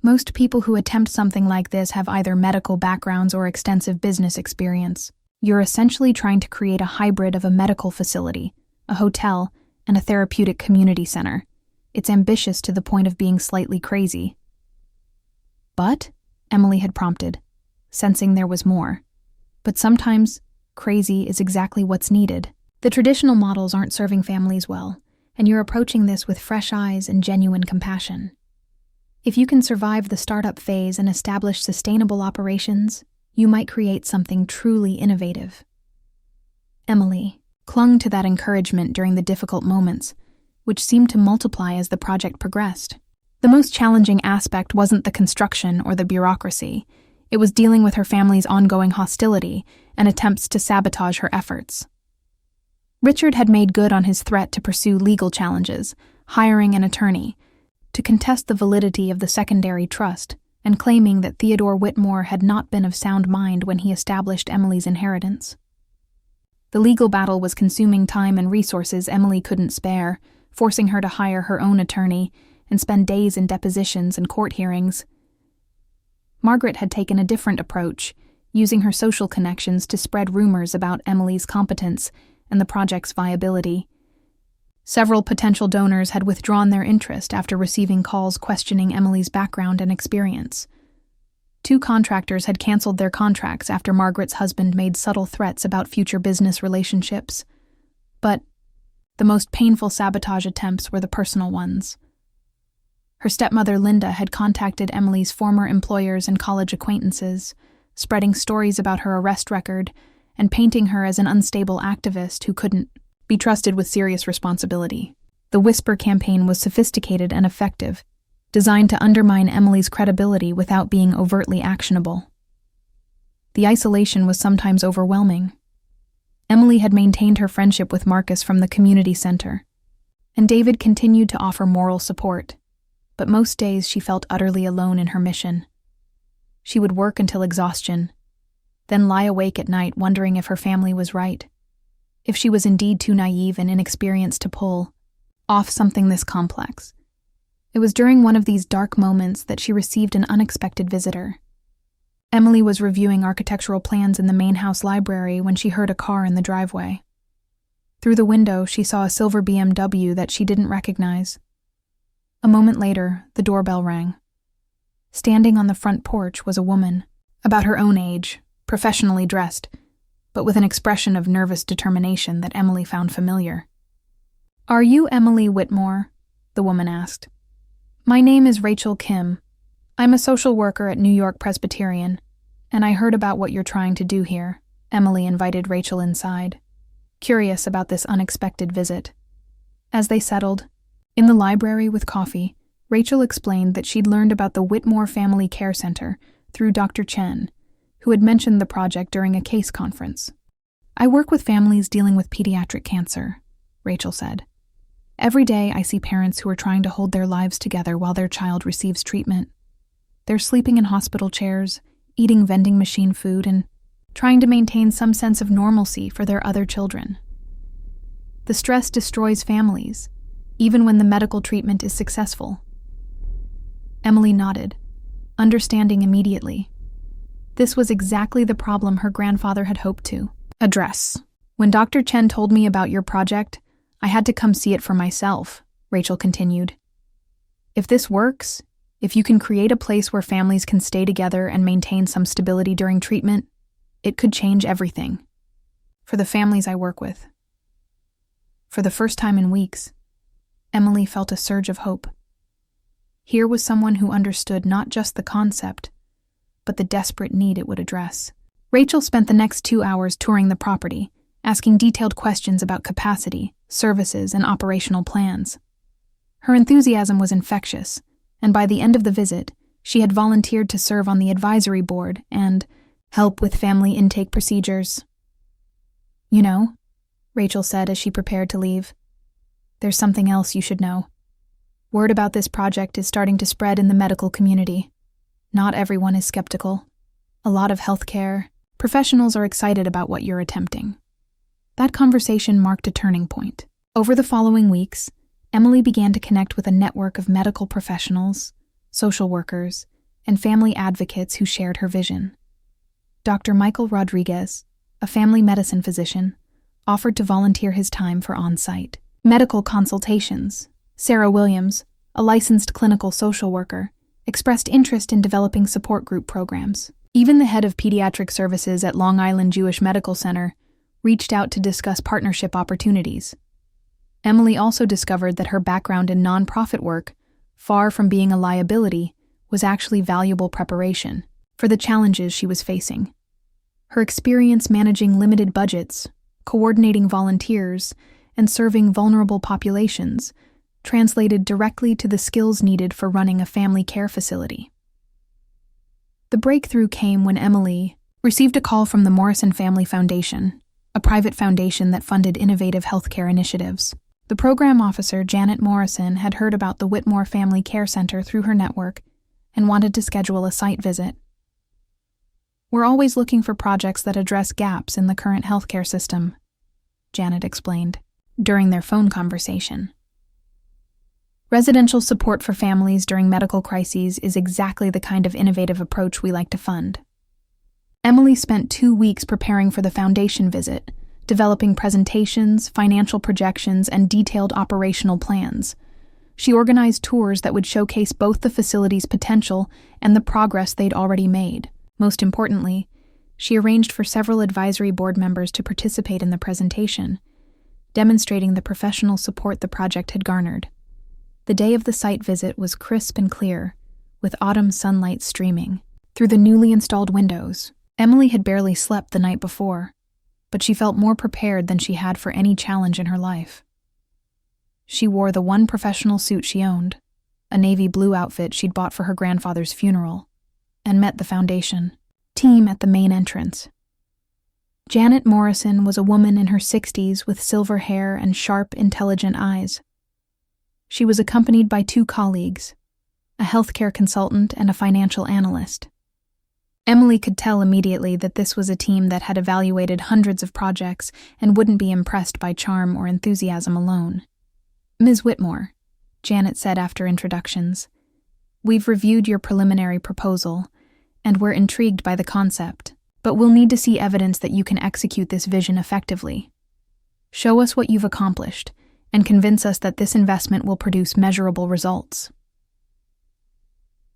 "Most people who attempt something like this have either medical backgrounds or extensive business experience. You're essentially trying to create a hybrid of a medical facility, a hotel, and a therapeutic community center. It's ambitious to the point of being slightly crazy." "But?" Emily had prompted, sensing there was more. "But sometimes, crazy is exactly what's needed. The traditional models aren't serving families well, and you're approaching this with fresh eyes and genuine compassion. If you can survive the startup phase and establish sustainable operations, you might create something truly innovative." Emily clung to that encouragement during the difficult moments, which seemed to multiply as the project progressed. The most challenging aspect wasn't the construction or the bureaucracy. It was dealing with her family's ongoing hostility and attempts to sabotage her efforts. Richard had made good on his threat to pursue legal challenges, hiring an attorney, to contest the validity of the secondary trust, and claiming that Theodore Whitmore had not been of sound mind when he established Emily's inheritance. The legal battle was consuming time and resources Emily couldn't spare, forcing her to hire her own attorney and spend days in depositions and court hearings. Margaret had taken a different approach, using her social connections to spread rumors about Emily's competence and the project's viability. Several potential donors had withdrawn their interest after receiving calls questioning Emily's background and experience. 2 contractors had canceled their contracts after Margaret's husband made subtle threats about future business relationships. But the most painful sabotage attempts were the personal ones. Her stepmother Linda had contacted Emily's former employers and college acquaintances, spreading stories about her arrest record and painting her as an unstable activist who couldn't be trusted with serious responsibility. The Whisper campaign was sophisticated and effective, designed to undermine Emily's credibility without being overtly actionable. The isolation was sometimes overwhelming. Emily had maintained her friendship with Marcus from the community center, and David continued to offer moral support, but most days she felt utterly alone in her mission. She would work until exhaustion, then lie awake at night wondering if her family was right, if she was indeed too naive and inexperienced to pull off something this complex. It was during one of these dark moments that she received an unexpected visitor. Emily was reviewing architectural plans in the main house library when she heard a car in the driveway. Through the window, she saw a silver BMW that she didn't recognize. A moment later, the doorbell rang. Standing on the front porch was a woman, about her own age, professionally dressed, but with an expression of nervous determination that Emily found familiar. "Are you Emily Whitmore?" the woman asked. "My name is Rachel Kim. I'm a social worker at New York Presbyterian, and I heard about what you're trying to do here." Emily invited Rachel inside, curious about this unexpected visit. As they settled, in the library with coffee, Rachel explained that she'd learned about the Whitmore Family Care Center through Dr. Chen, who had mentioned the project during a case conference. "I work with families dealing with pediatric cancer," Rachel said. "Every day I see parents who are trying to hold their lives together while their child receives treatment. They're sleeping in hospital chairs, eating vending machine food, and trying to maintain some sense of normalcy for their other children. The stress destroys families, even when the medical treatment is successful." Emily nodded, understanding immediately. This was exactly the problem her grandfather had hoped to address. "When Dr. Chen told me about your project, I had to come see it for myself," Rachel continued. "If this works, if you can create a place where families can stay together and maintain some stability during treatment, it could change everything. For the families I work with." For the first time in weeks, Emily felt a surge of hope. Here was someone who understood not just the concept, but the desperate need it would address. Rachel spent the next 2 hours touring the property, asking detailed questions about capacity, services, and operational plans. Her enthusiasm was infectious, and by the end of the visit, she had volunteered to serve on the advisory board and help with family intake procedures. "You know," Rachel said as she prepared to leave, "there's something else you should know. Word about this project is starting to spread in the medical community. Not everyone is skeptical. A lot of healthcare professionals are excited about what you're attempting." That conversation marked a turning point. Over the following weeks, Emily began to connect with a network of medical professionals, social workers, and family advocates who shared her vision. Dr. Michael Rodriguez, a family medicine physician, offered to volunteer his time for on-site medical consultations. Sarah Williams, a licensed clinical social worker, expressed interest in developing support group programs. Even the head of pediatric services at Long Island Jewish Medical Center reached out to discuss partnership opportunities. Emily also discovered that her background in nonprofit work, far from being a liability, was actually valuable preparation for the challenges she was facing. Her experience managing limited budgets, coordinating volunteers, and serving vulnerable populations translated directly to the skills needed for running a family care facility. The breakthrough came when Emily received a call from the Morrison Family Foundation, a private foundation that funded innovative healthcare initiatives. The program officer, Janet Morrison, had heard about the Whitmore Family Care Center through her network and wanted to schedule a site visit. "We're always looking for projects that address gaps in the current healthcare system," Janet explained during their phone conversation. "Residential support for families during medical crises is exactly the kind of innovative approach we like to fund." Emily spent 2 weeks preparing for the foundation visit, developing presentations, financial projections, and detailed operational plans. She organized tours that would showcase both the facility's potential and the progress they'd already made. Most importantly, she arranged for several advisory board members to participate in the presentation, demonstrating the professional support the project had garnered. The day of the site visit was crisp and clear, with autumn sunlight streaming through the newly installed windows. Emily had barely slept the night before, but she felt more prepared than she had for any challenge in her life. She wore the one professional suit she owned, a navy blue outfit she'd bought for her grandfather's funeral, and met the foundation team at the main entrance. Janet Morrison was a woman in her 60s with silver hair and sharp, intelligent eyes. She was accompanied by 2 colleagues, a healthcare consultant and a financial analyst. Emily could tell immediately that this was a team that had evaluated hundreds of projects and wouldn't be impressed by charm or enthusiasm alone. "Ms. Whitmore," Janet said after introductions, "we've reviewed your preliminary proposal, and we're intrigued by the concept, but we'll need to see evidence that you can execute this vision effectively. Show us what you've accomplished, and convince us that this investment will produce measurable results.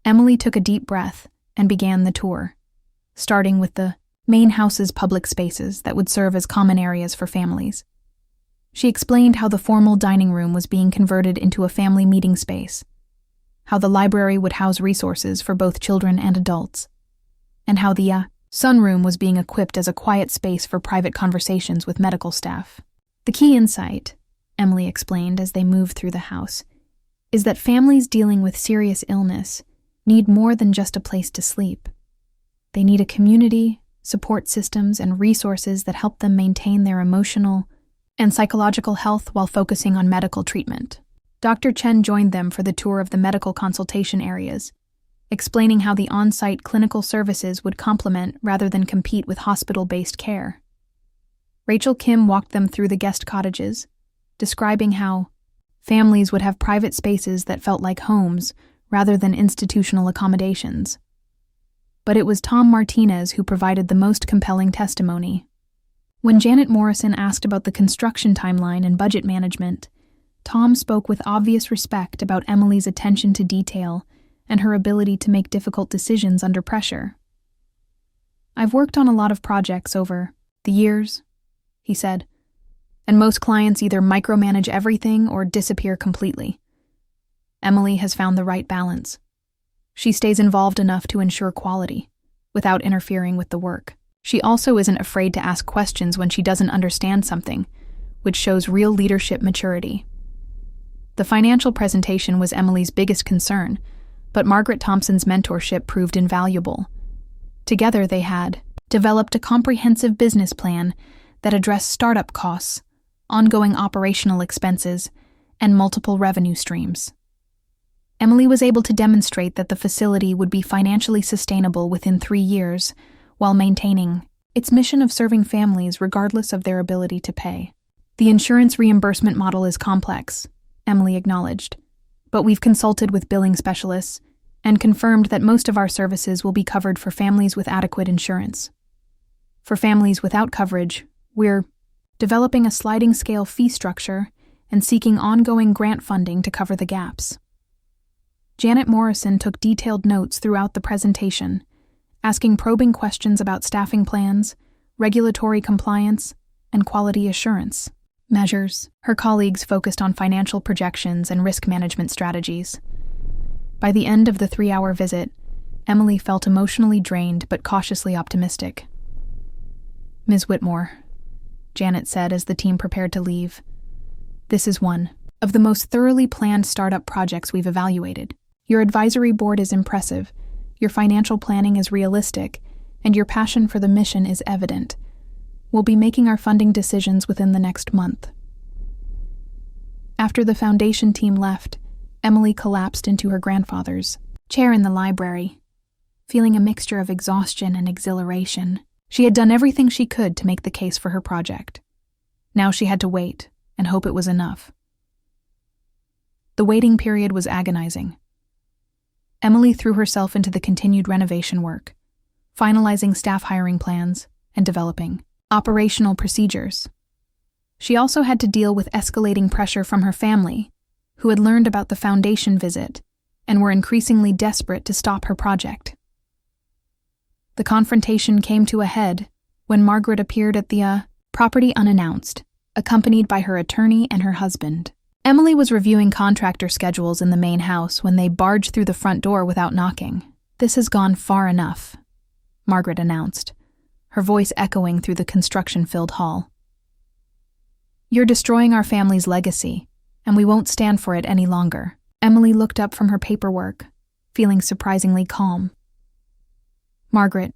Emily took a deep breath and began the tour, starting with the main house's public spaces that would serve as common areas for families. She explained how the formal dining room was being converted into a family meeting space, how the library would house resources for both children and adults, and how the sunroom was being equipped as a quiet space for private conversations with medical staff. The key insight, Emily explained as they moved through the house, is that families dealing with serious illness need more than just a place to sleep. They need a community, support systems, and resources that help them maintain their emotional and psychological health while focusing on medical treatment. Dr. Chen joined them for the tour of the medical consultation areas, explaining how the on-site clinical services would complement rather than compete with hospital-based care. Rachel Kim walked them through the guest cottages, describing how families would have private spaces that felt like homes rather than institutional accommodations. But it was Tom Martinez who provided the most compelling testimony. When Janet Morrison asked about the construction timeline and budget management, Tom spoke with obvious respect about Emily's attention to detail and her ability to make difficult decisions under pressure. "I've worked on a lot of projects over the years," he said, "and most clients either micromanage everything or disappear completely. Emily has found the right balance. She stays involved enough to ensure quality, without interfering with the work. She also isn't afraid to ask questions when she doesn't understand something, which shows real leadership maturity." The financial presentation was Emily's biggest concern, but Margaret Thompson's mentorship proved invaluable. Together they had developed a comprehensive business plan that addressed startup costs, ongoing operational expenses, and multiple revenue streams. Emily was able to demonstrate that the facility would be financially sustainable within 3 years, while maintaining its mission of serving families regardless of their ability to pay. "The insurance reimbursement model is complex," Emily acknowledged, "but we've consulted with billing specialists and confirmed that most of our services will be covered for families with adequate insurance. For families without coverage, we're developing a sliding scale fee structure and seeking ongoing grant funding to cover the gaps." Janet Morrison took detailed notes throughout the presentation, asking probing questions about staffing plans, regulatory compliance, and quality assurance measures. Her colleagues focused on financial projections and risk management strategies. By the end of the 3-hour visit, Emily felt emotionally drained but cautiously optimistic. "Ms. Whitmore," Janet said as the team prepared to leave, "this is one of the most thoroughly planned startup projects we've evaluated. Your advisory board is impressive, your financial planning is realistic, and your passion for the mission is evident. We'll be making our funding decisions within the next month." After the foundation team left, Emily collapsed into her grandfather's chair in the library, feeling a mixture of exhaustion and exhilaration. She had done everything she could to make the case for her project. Now she had to wait and hope it was enough. The waiting period was agonizing. Emily threw herself into the continued renovation work, finalizing staff hiring plans and developing operational procedures. She also had to deal with escalating pressure from her family, who had learned about the foundation visit and were increasingly desperate to stop her project. The confrontation came to a head when Margaret appeared at the property unannounced, accompanied by her attorney and her husband. Emily was reviewing contractor schedules in the main house when they barged through the front door without knocking. "This has gone far enough," Margaret announced, her voice echoing through the construction-filled hall. "You're destroying our family's legacy, and we won't stand for it any longer." Emily looked up from her paperwork, feeling surprisingly calm. "Margaret,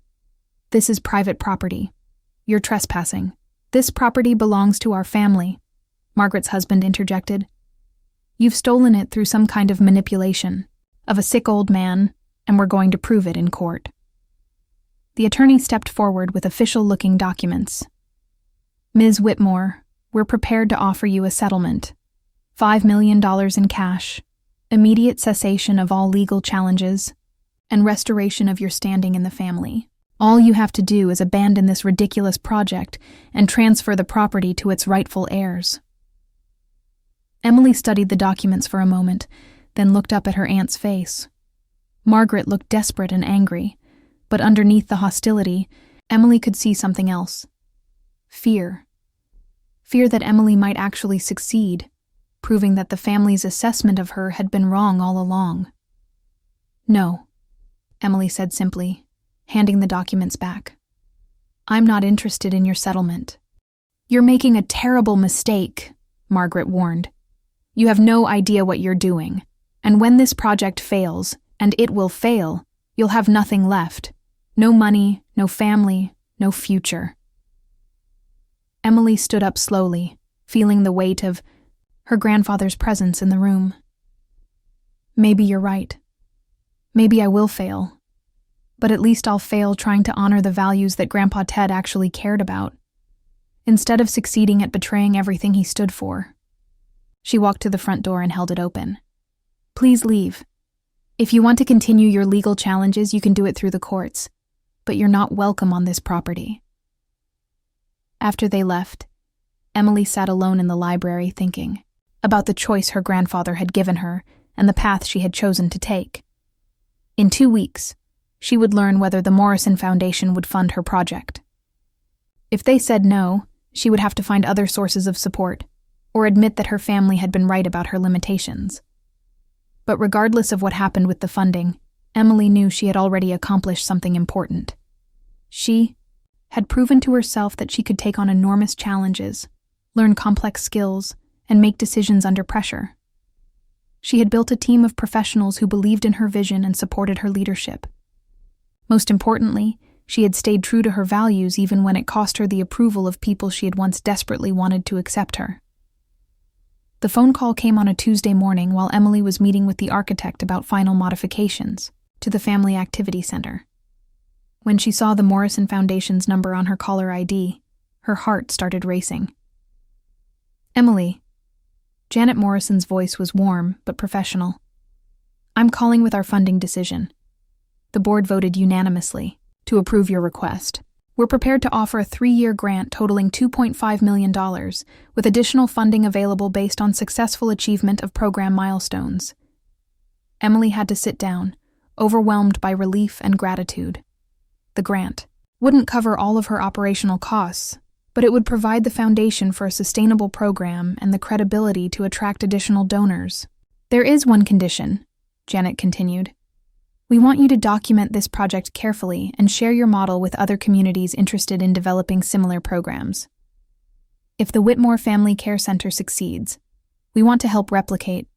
this is private property. You're trespassing. This property belongs to our family," Margaret's husband interjected. "You've stolen it through some kind of manipulation of a sick old man, and we're going to prove it in court." The attorney stepped forward with official-looking documents. "Ms. Whitmore, we're prepared to offer you a settlement. $5 million in cash, immediate cessation of all legal challenges, and restoration of your standing in the family. All you have to do is abandon this ridiculous project and transfer the property to its rightful heirs." Emily studied the documents for a moment, then looked up at her aunt's face. Margaret looked desperate and angry, but underneath the hostility, Emily could see something else. Fear. Fear that Emily might actually succeed, proving that the family's assessment of her had been wrong all along. "No," Emily said simply, handing the documents back. "I'm not interested in your settlement." "You're making a terrible mistake," Margaret warned. "You have no idea what you're doing, and when this project fails, and it will fail, you'll have nothing left. No money, no family, no future." Emily stood up slowly, feeling the weight of her grandfather's presence in the room. "Maybe you're right. Maybe I will fail. But at least I'll fail trying to honor the values that Grandpa Ted actually cared about, instead of succeeding at betraying everything he stood for." She walked to the front door and held it open. "Please leave. If you want to continue your legal challenges, you can do it through the courts, but you're not welcome on this property." After they left, Emily sat alone in the library thinking about the choice her grandfather had given her and the path she had chosen to take. In 2 weeks, she would learn whether the Morrison Foundation would fund her project. If they said no, she would have to find other sources of support, or admit that her family had been right about her limitations. But regardless of what happened with the funding, Emily knew she had already accomplished something important. She had proven to herself that she could take on enormous challenges, learn complex skills, and make decisions under pressure. She had built a team of professionals who believed in her vision and supported her leadership. Most importantly, she had stayed true to her values even when it cost her the approval of people she had once desperately wanted to accept her. The phone call came on a Tuesday morning while Emily was meeting with the architect about final modifications to the Family Activity Center. When she saw the Morrison Foundation's number on her caller ID, her heart started racing. "Emily." Janet Morrison's voice was warm but professional. "I'm calling with our funding decision. The board voted unanimously to approve your request. We're prepared to offer a 3-year grant totaling $2.5 million, with additional funding available based on successful achievement of program milestones." Emily had to sit down, overwhelmed by relief and gratitude. The grant wouldn't cover all of her operational costs, but it would provide the foundation for a sustainable program and the credibility to attract additional donors. "There is one condition," Janet continued. "We want you to document this project carefully and share your model with other communities interested in developing similar programs. If the Whitmore Family Care Center succeeds, we want to help replicate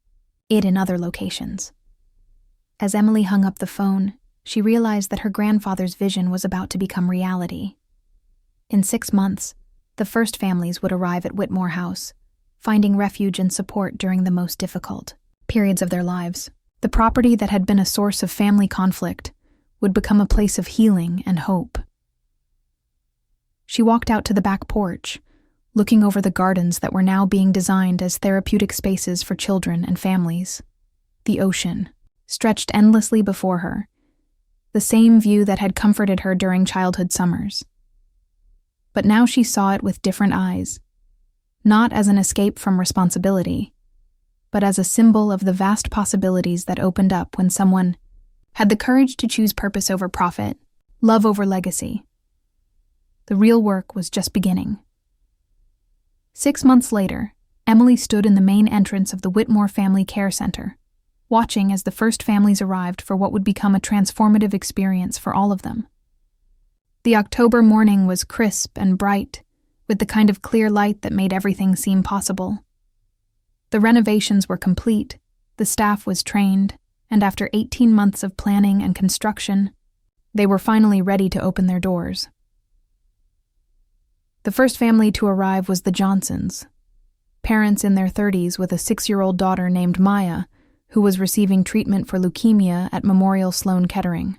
it in other locations." As Emily hung up the phone, she realized that her grandfather's vision was about to become reality. In 6 months, the first families would arrive at Whitmore House, finding refuge and support during the most difficult periods of their lives. The property that had been a source of family conflict would become a place of healing and hope. She walked out to the back porch, looking over the gardens that were now being designed as therapeutic spaces for children and families. The ocean stretched endlessly before her, the same view that had comforted her during childhood summers. But now she saw it with different eyes, not as an escape from responsibility, but as a symbol of the vast possibilities that opened up when someone had the courage to choose purpose over profit, love over legacy. The real work was just beginning. 6 months later, Emily stood in the main entrance of the Whitmore Family Care Center, watching as the first families arrived for what would become a transformative experience for all of them. The October morning was crisp and bright, with the kind of clear light that made everything seem possible. The renovations were complete, the staff was trained, and after 18 months of planning and construction, they were finally ready to open their doors. The first family to arrive was the Johnsons, parents in their 30s with a 6-year-old daughter named Maya, who was receiving treatment for leukemia at Memorial Sloan Kettering.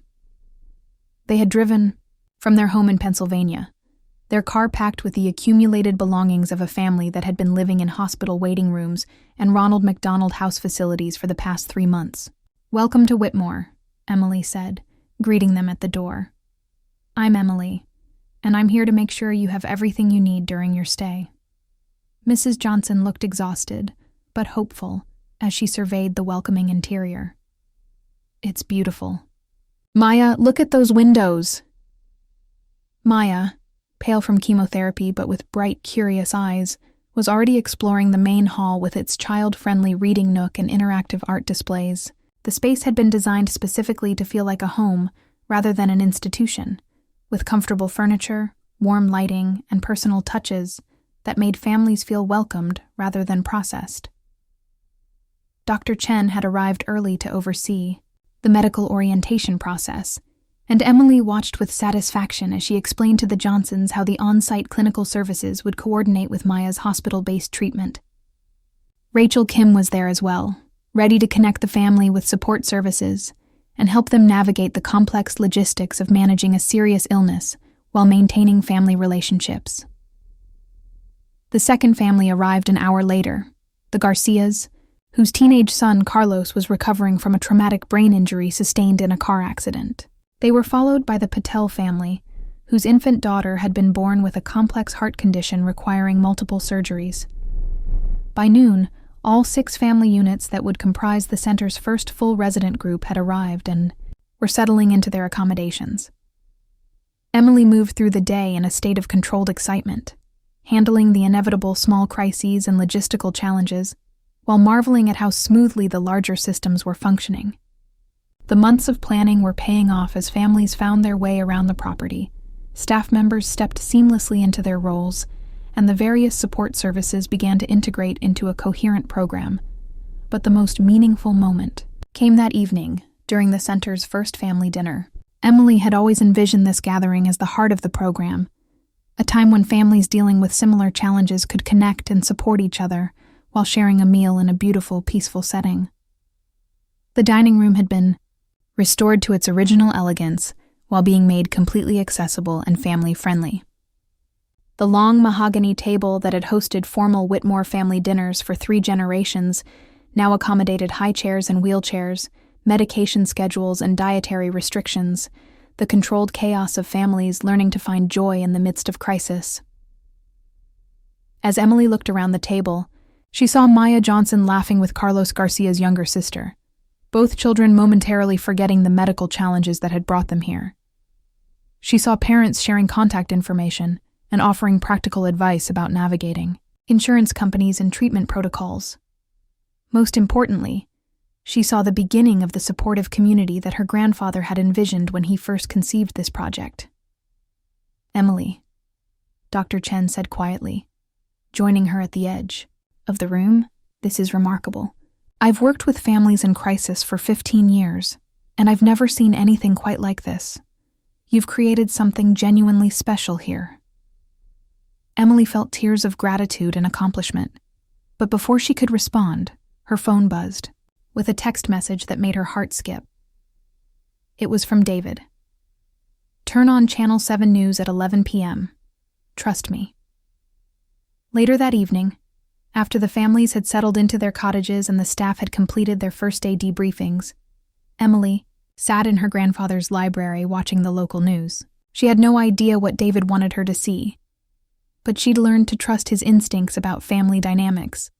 They had driven from their home in Pennsylvania, their car packed with the accumulated belongings of a family that had been living in hospital waiting rooms and Ronald McDonald House facilities for the past 3 months. "Welcome to Whitmore," Emily said, greeting them at the door. "I'm Emily, and I'm here to make sure you have everything you need during your stay." Mrs. Johnson looked exhausted, but hopeful as she surveyed the welcoming interior. "It's beautiful." "Maya, look at those windows!" Maya, pale from chemotherapy but with bright, curious eyes, was already exploring the main hall with its child-friendly reading nook and interactive art displays. The space had been designed specifically to feel like a home rather than an institution, with comfortable furniture, warm lighting, and personal touches that made families feel welcomed rather than processed. Dr. Chen had arrived early to oversee the medical orientation process, and Emily watched with satisfaction as she explained to the Johnsons how the on-site clinical services would coordinate with Maya's hospital-based treatment. Rachel Kim was there as well, ready to connect the family with support services and help them navigate the complex logistics of managing a serious illness while maintaining family relationships. The second family arrived an hour later, the Garcias, whose teenage son Carlos was recovering from a traumatic brain injury sustained in a car accident. They were followed by the Patel family, whose infant daughter had been born with a complex heart condition requiring multiple surgeries. By noon, all 6 family units that would comprise the center's first full resident group had arrived and were settling into their accommodations. Emily moved through the day in a state of controlled excitement, handling the inevitable small crises and logistical challenges, while marveling at how smoothly the larger systems were functioning. The months of planning were paying off as families found their way around the property, staff members stepped seamlessly into their roles, and the various support services began to integrate into a coherent program. But the most meaningful moment came that evening, during the center's first family dinner. Emily had always envisioned this gathering as the heart of the program, a time when families dealing with similar challenges could connect and support each other while sharing a meal in a beautiful, peaceful setting. The dining room had been restored to its original elegance while being made completely accessible and family-friendly. The long mahogany table that had hosted formal Whitmore family dinners for 3 generations now accommodated high chairs and wheelchairs, medication schedules and dietary restrictions, the controlled chaos of families learning to find joy in the midst of crisis. As Emily looked around the table, she saw Maya Johnson laughing with Carlos Garcia's younger sister, both children momentarily forgetting the medical challenges that had brought them here. She saw parents sharing contact information and offering practical advice about navigating insurance companies and treatment protocols. Most importantly, she saw the beginning of the supportive community that her grandfather had envisioned when he first conceived this project. "Emily," Dr. Chen said quietly, joining her at the edge of the room, "this is remarkable. I've worked with families in crisis for 15 years, and I've never seen anything quite like this. You've created something genuinely special here." Emily felt tears of gratitude and accomplishment, but before she could respond, her phone buzzed, with a text message that made her heart skip. It was from David. "Turn on Channel 7 News at 11 p.m. Trust me." Later that evening, after the families had settled into their cottages and the staff had completed their first-day debriefings, Emily sat in her grandfather's library watching the local news. She had no idea what David wanted her to see, but she'd learned to trust his instincts about family dynamics.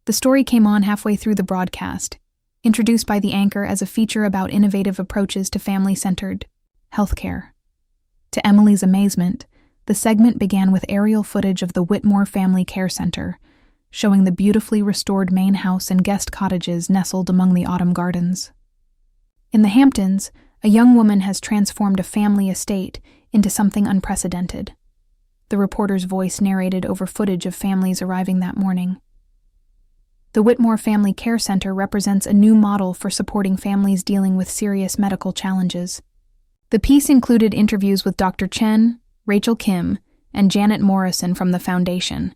The story came on halfway through the broadcast, introduced by the anchor as a feature about innovative approaches to family-centered healthcare. To Emily's amazement, the segment began with aerial footage of the Whitmore Family Care Center, showing the beautifully restored main house and guest cottages nestled among the autumn gardens. In the Hamptons, a young woman has transformed a family estate into something unprecedented. The reporter's voice narrated over footage of families arriving that morning. The Whitmore Family Care Center represents a new model for supporting families dealing with serious medical challenges. The piece included interviews with Dr. Chen, Rachel Kim, and Janet Morrison from the foundation,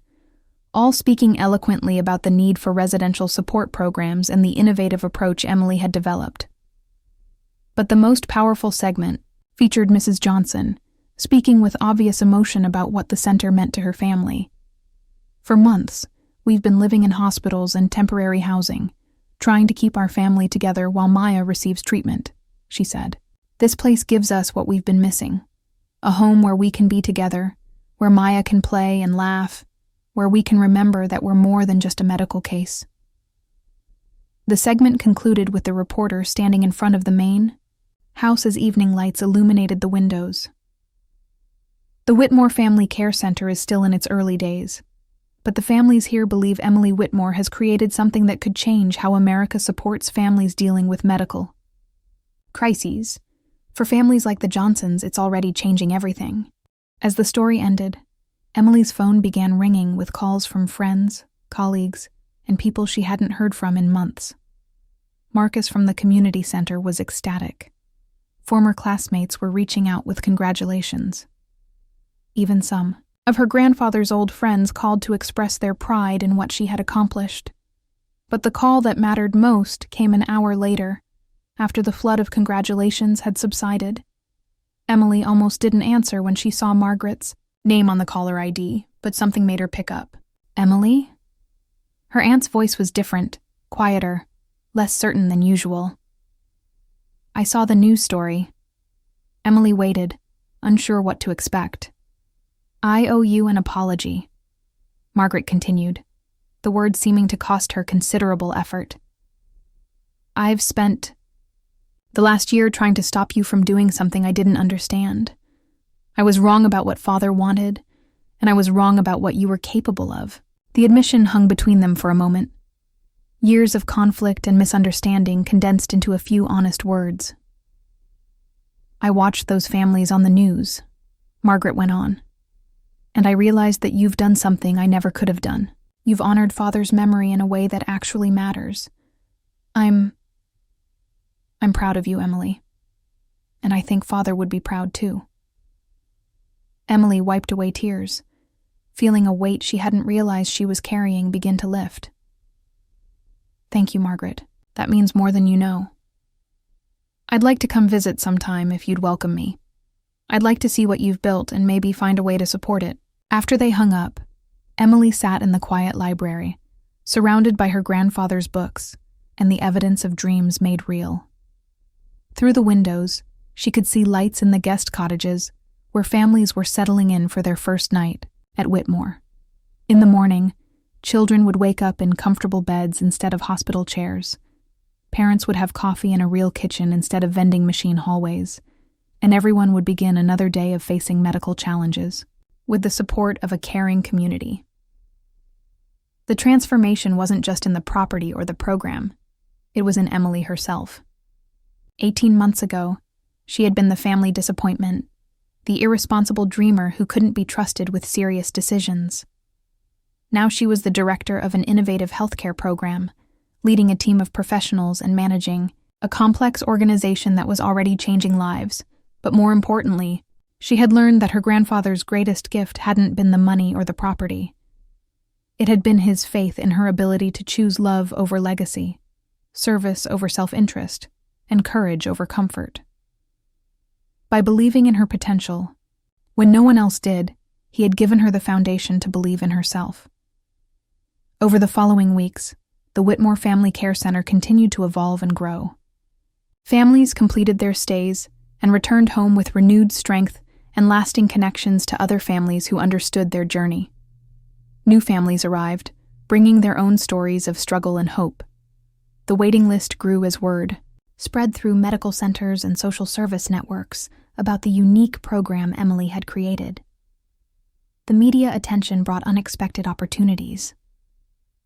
all speaking eloquently about the need for residential support programs and the innovative approach Emily had developed. But the most powerful segment featured Mrs. Johnson, speaking with obvious emotion about what the center meant to her family. "For months, we've been living in hospitals and temporary housing, trying to keep our family together while Maya receives treatment," she said. "This place gives us what we've been missing. A home where we can be together, where Maya can play and laugh, where we can remember that we're more than just a medical case. The segment concluded with the reporter standing in front of the main house as evening lights illuminated the windows. The Whitmore Family Care Center is still in its early days, but the families here believe Emily Whitmore has created something that could change how America supports families dealing with medical crises. For families like the Johnsons, it's already changing everything. As the story ended, Emily's phone began ringing with calls from friends, colleagues, and people she hadn't heard from in months. Marcus from the community center was ecstatic. Former classmates were reaching out with congratulations. Even some of her grandfather's old friends called to express their pride in what she had accomplished. But the call that mattered most came an hour later, after the flood of congratulations had subsided. Emily almost didn't answer when she saw Margaret's name on the caller ID, but something made her pick up. Emily? Her aunt's voice was different, quieter, less certain than usual. I saw the news story. Emily waited, unsure what to expect. I owe you an apology, Margaret continued, the words seeming to cost her considerable effort. I've spent the last year trying to stop you from doing something I didn't understand. I was wrong about what Father wanted, and I was wrong about what you were capable of. The admission hung between them for a moment. Years of conflict and misunderstanding condensed into a few honest words. I watched those families on the news, Margaret went on, and I realized that you've done something I never could have done. You've honored Father's memory in a way that actually matters. I'm proud of you, Emily. And I think Father would be proud too. Emily wiped away tears, feeling a weight she hadn't realized she was carrying begin to lift. Thank you, Margaret. That means more than you know. I'd like to come visit sometime if you'd welcome me. I'd like to see what you've built and maybe find a way to support it. After they hung up, Emily sat in the quiet library, surrounded by her grandfather's books and the evidence of dreams made real. Through the windows, she could see lights in the guest cottages where families were settling in for their first night at Whitmore. In the morning, children would wake up in comfortable beds instead of hospital chairs. Parents would have coffee in a real kitchen instead of vending machine hallways, and everyone would begin another day of facing medical challenges, with the support of a caring community. The transformation wasn't just in the property or the program, it was in Emily herself. 18 months ago, she had been the family disappointment, the irresponsible dreamer who couldn't be trusted with serious decisions. Now she was the director of an innovative healthcare program, leading a team of professionals and managing a complex organization that was already changing lives. But more importantly, she had learned that her grandfather's greatest gift hadn't been the money or the property. It had been his faith in her ability to choose love over legacy, service over self-interest, and courage over comfort. By believing in her potential, when no one else did, he had given her the foundation to believe in herself. Over the following weeks, the Whitmore Family Care Center continued to evolve and grow. Families completed their stays and returned home with renewed strength and lasting connections to other families who understood their journey. New families arrived, bringing their own stories of struggle and hope. The waiting list grew as word spread through medical centers and social service networks about the unique program Emily had created. The media attention brought unexpected opportunities.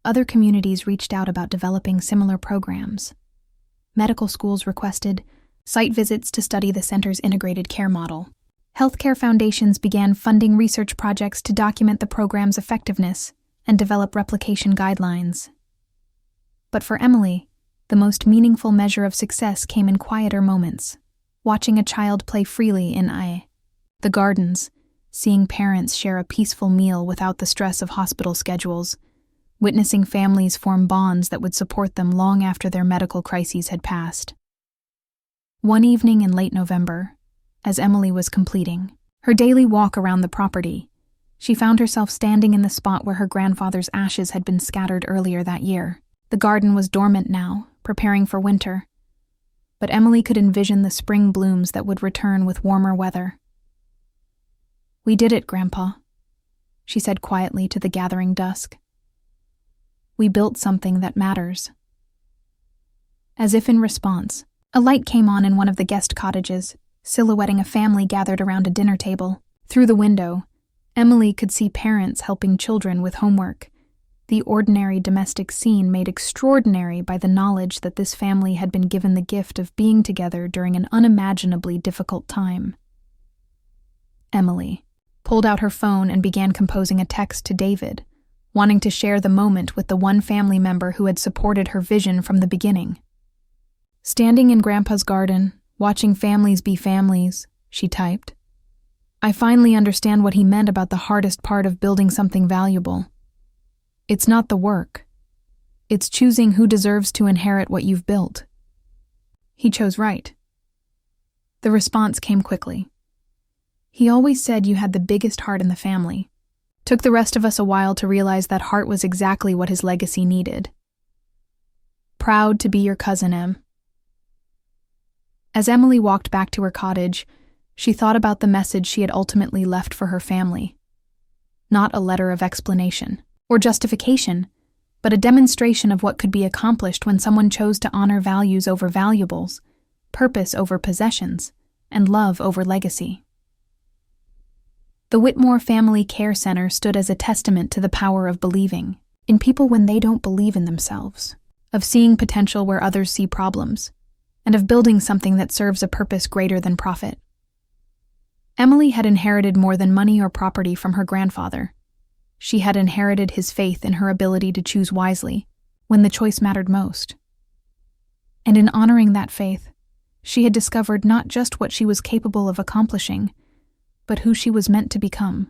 Other communities reached out about developing similar programs. Medical schools requested site visits to study the center's integrated care model. Healthcare foundations began funding research projects to document the program's effectiveness and develop replication guidelines. But for Emily, the most meaningful measure of success came in quieter moments, watching a child play freely in the gardens, seeing parents share a peaceful meal without the stress of hospital schedules, witnessing families form bonds that would support them long after their medical crises had passed. One evening in late November, as Emily was completing her daily walk around the property, she found herself standing in the spot where her grandfather's ashes had been scattered earlier that year. The garden was dormant now, preparing for winter, but Emily could envision the spring blooms that would return with warmer weather. "We did it, Grandpa," she said quietly to the gathering dusk. We built something that matters. As if in response, a light came on in one of the guest cottages, silhouetting a family gathered around a dinner table. Through the window, Emily could see parents helping children with homework, the ordinary domestic scene made extraordinary by the knowledge that this family had been given the gift of being together during an unimaginably difficult time. Emily pulled out her phone and began composing a text to David, wanting to share the moment with the one family member who had supported her vision from the beginning. Standing in Grandpa's garden, watching families be families, she typed. I finally understand what he meant about the hardest part of building something valuable. It's not the work. It's choosing who deserves to inherit what you've built. He chose right. The response came quickly. He always said you had the biggest heart in the family. Took the rest of us a while to realize that heart was exactly what his legacy needed. Proud to be your cousin, Em. As Emily walked back to her cottage, she thought about the message she had ultimately left for her family. Not a letter of explanation or justification, but a demonstration of what could be accomplished when someone chose to honor values over valuables, purpose over possessions, and love over legacy. The Whitmore Family Care Center stood as a testament to the power of believing in people when they don't believe in themselves, of seeing potential where others see problems, and of building something that serves a purpose greater than profit. Emily had inherited more than money or property from her grandfather. She had inherited his faith in her ability to choose wisely when the choice mattered most. And in honoring that faith, she had discovered not just what she was capable of accomplishing, but who she was meant to become.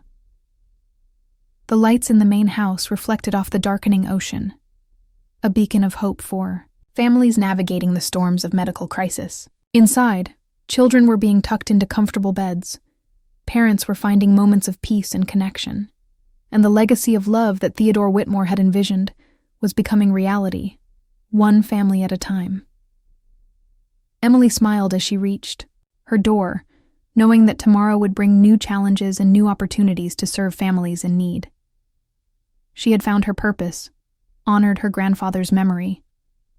The lights in the main house reflected off the darkening ocean, a beacon of hope for families navigating the storms of medical crisis. Inside, children were being tucked into comfortable beds. Parents were finding moments of peace and connection. And the legacy of love that Theodore Whitmore had envisioned was becoming reality, one family at a time. Emily smiled as she reached her door, knowing that tomorrow would bring new challenges and new opportunities to serve families in need. She had found her purpose, honored her grandfather's memory,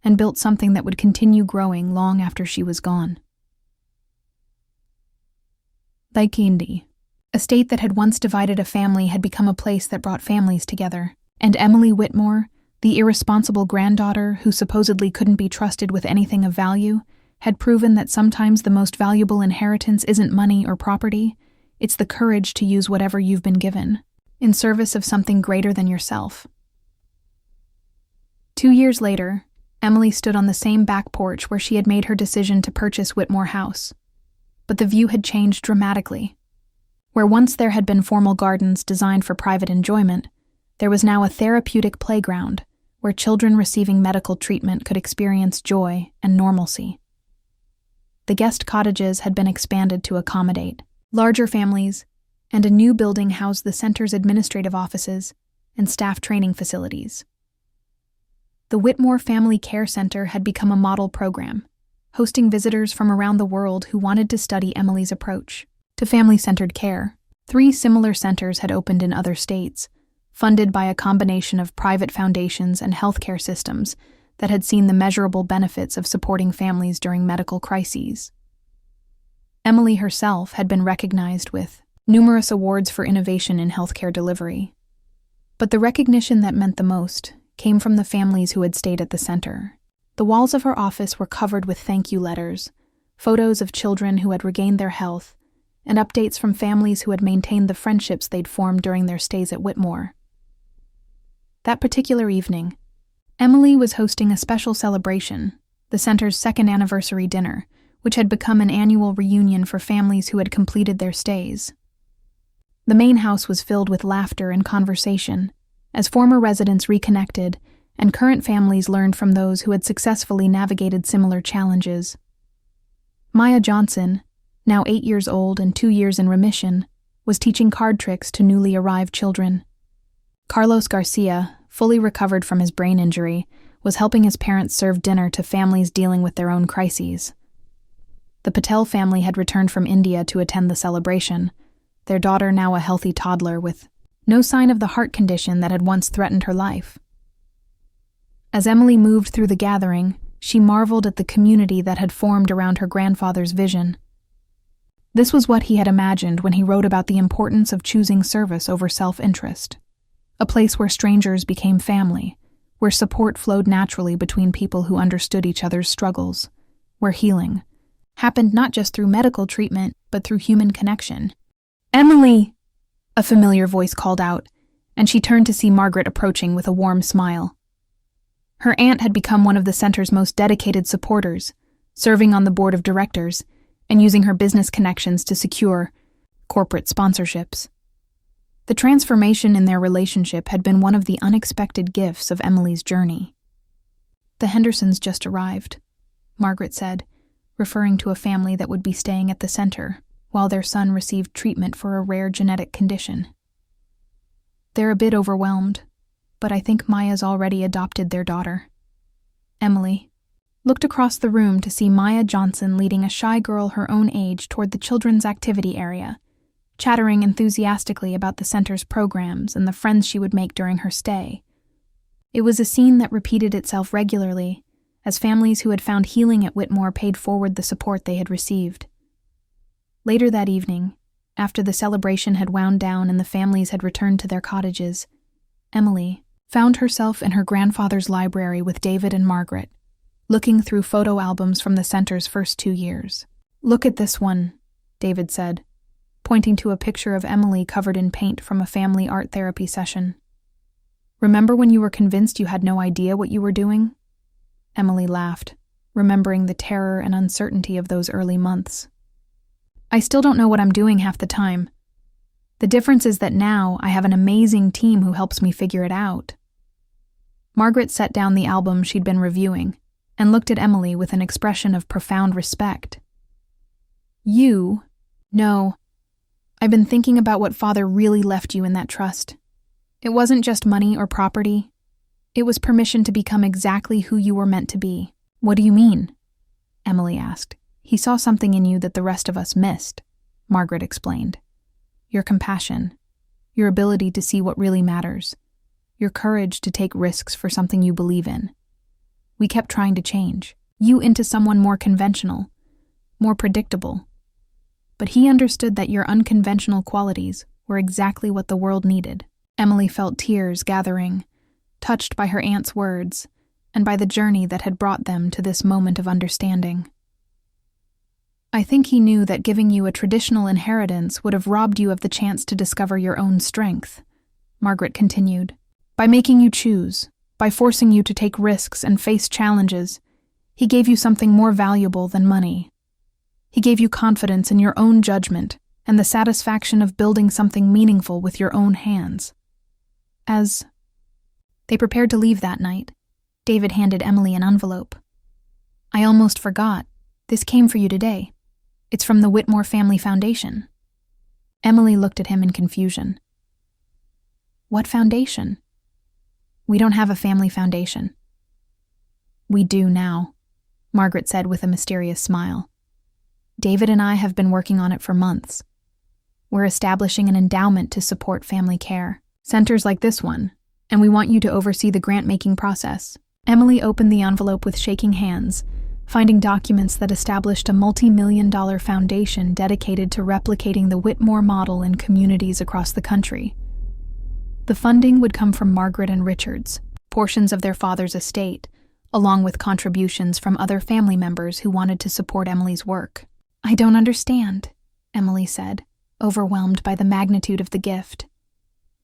and built something that would continue growing long after she was gone. Laikindi, a state that had once divided a family, had become a place that brought families together, and Emily Whitmore, the irresponsible granddaughter who supposedly couldn't be trusted with anything of value, had proven that sometimes the most valuable inheritance isn't money or property, it's the courage to use whatever you've been given, in service of something greater than yourself. 2 years later, Emily stood on the same back porch where she had made her decision to purchase Whitmore House. But the view had changed dramatically. Where once there had been formal gardens designed for private enjoyment, there was now a therapeutic playground where children receiving medical treatment could experience joy and normalcy. The guest cottages had been expanded to accommodate larger families, and a new building housed the center's administrative offices and staff training facilities. The Whitmore Family Care Center had become a model program, hosting visitors from around the world who wanted to study Emily's approach to family-centered care. 3 similar centers had opened in other states, funded by a combination of private foundations and healthcare systems that had seen the measurable benefits of supporting families during medical crises. Emily herself had been recognized with numerous awards for innovation in healthcare delivery. But the recognition that meant the most came from the families who had stayed at the center. The walls of her office were covered with thank you letters, photos of children who had regained their health, and updates from families who had maintained the friendships they'd formed during their stays at Whitmore. That particular evening, Emily was hosting a special celebration, the center's 2nd anniversary dinner, which had become an annual reunion for families who had completed their stays. The main house was filled with laughter and conversation, as former residents reconnected and current families learned from those who had successfully navigated similar challenges. Maya Johnson, now 8 years old and 2 years in remission, was teaching card tricks to newly arrived children. Carlos Garcia, fully recovered from his brain injury, was helping his parents serve dinner to families dealing with their own crises. The Patel family had returned from India to attend the celebration, their daughter now a healthy toddler with no sign of the heart condition that had once threatened her life. As Emily moved through the gathering, she marveled at the community that had formed around her grandfather's vision. This was what he had imagined when he wrote about the importance of choosing service over self-interest. A place where strangers became family, where support flowed naturally between people who understood each other's struggles, where healing happened not just through medical treatment, but through human connection. "Emily!" a familiar voice called out, and she turned to see Margaret approaching with a warm smile. Her aunt had become one of the center's most dedicated supporters, serving on the board of directors and using her business connections to secure corporate sponsorships. The transformation in their relationship had been one of the unexpected gifts of Emily's journey. "The Hendersons just arrived," Margaret said, referring to a family that would be staying at the center while their son received treatment for a rare genetic condition. "They're a bit overwhelmed, but I think Maya's already adopted their daughter." Emily looked across the room to see Maya Johnson leading a shy girl her own age toward the children's activity area, chattering enthusiastically about the center's programs and the friends she would make during her stay. It was a scene that repeated itself regularly, as families who had found healing at Whitmore paid forward the support they had received. Later that evening, after the celebration had wound down and the families had returned to their cottages, Emily found herself in her grandfather's library with David and Margaret, looking through photo albums from the center's first 2 years. "Look at this one," David said, pointing to a picture of Emily covered in paint from a family art therapy session. "Remember when you were convinced you had no idea what you were doing?" Emily laughed, remembering the terror and uncertainty of those early months. "I still don't know what I'm doing half the time. The difference is that now I have an amazing team who helps me figure it out." Margaret set down the album she'd been reviewing and looked at Emily with an expression of profound respect. "You? No. I've been thinking about what Father really left you in that trust. It wasn't just money or property. It was permission to become exactly who you were meant to be." "What do you mean?" Emily asked. "He saw something in you that the rest of us missed," Margaret explained. "Your compassion, your ability to see what really matters, your courage to take risks for something you believe in. We kept trying to change you into someone more conventional, more predictable. But he understood that your unconventional qualities were exactly what the world needed." Emily felt tears gathering, touched by her aunt's words and by the journey that had brought them to this moment of understanding. "I think he knew that giving you a traditional inheritance would have robbed you of the chance to discover your own strength," Margaret continued. "By making you choose, by forcing you to take risks and face challenges, he gave you something more valuable than money. He gave you confidence in your own judgment and the satisfaction of building something meaningful with your own hands." As they prepared to leave that night, David handed Emily an envelope. "I almost forgot. This came for you today. It's from the Whitmore Family Foundation." Emily looked at him in confusion. "What foundation?" "We don't have a family foundation." "We do now," Margaret said with a mysterious smile. "David and I have been working on it for months. We're establishing an endowment to support family care, centers like this one, and we want you to oversee the grant-making process." Emily opened the envelope with shaking hands, finding documents that established a multi-million-dollar foundation dedicated to replicating the Whitmore model in communities across the country. The funding would come from Margaret and Richards, portions of their father's estate, along with contributions from other family members who wanted to support Emily's work. "I don't understand," Emily said, overwhelmed by the magnitude of the gift.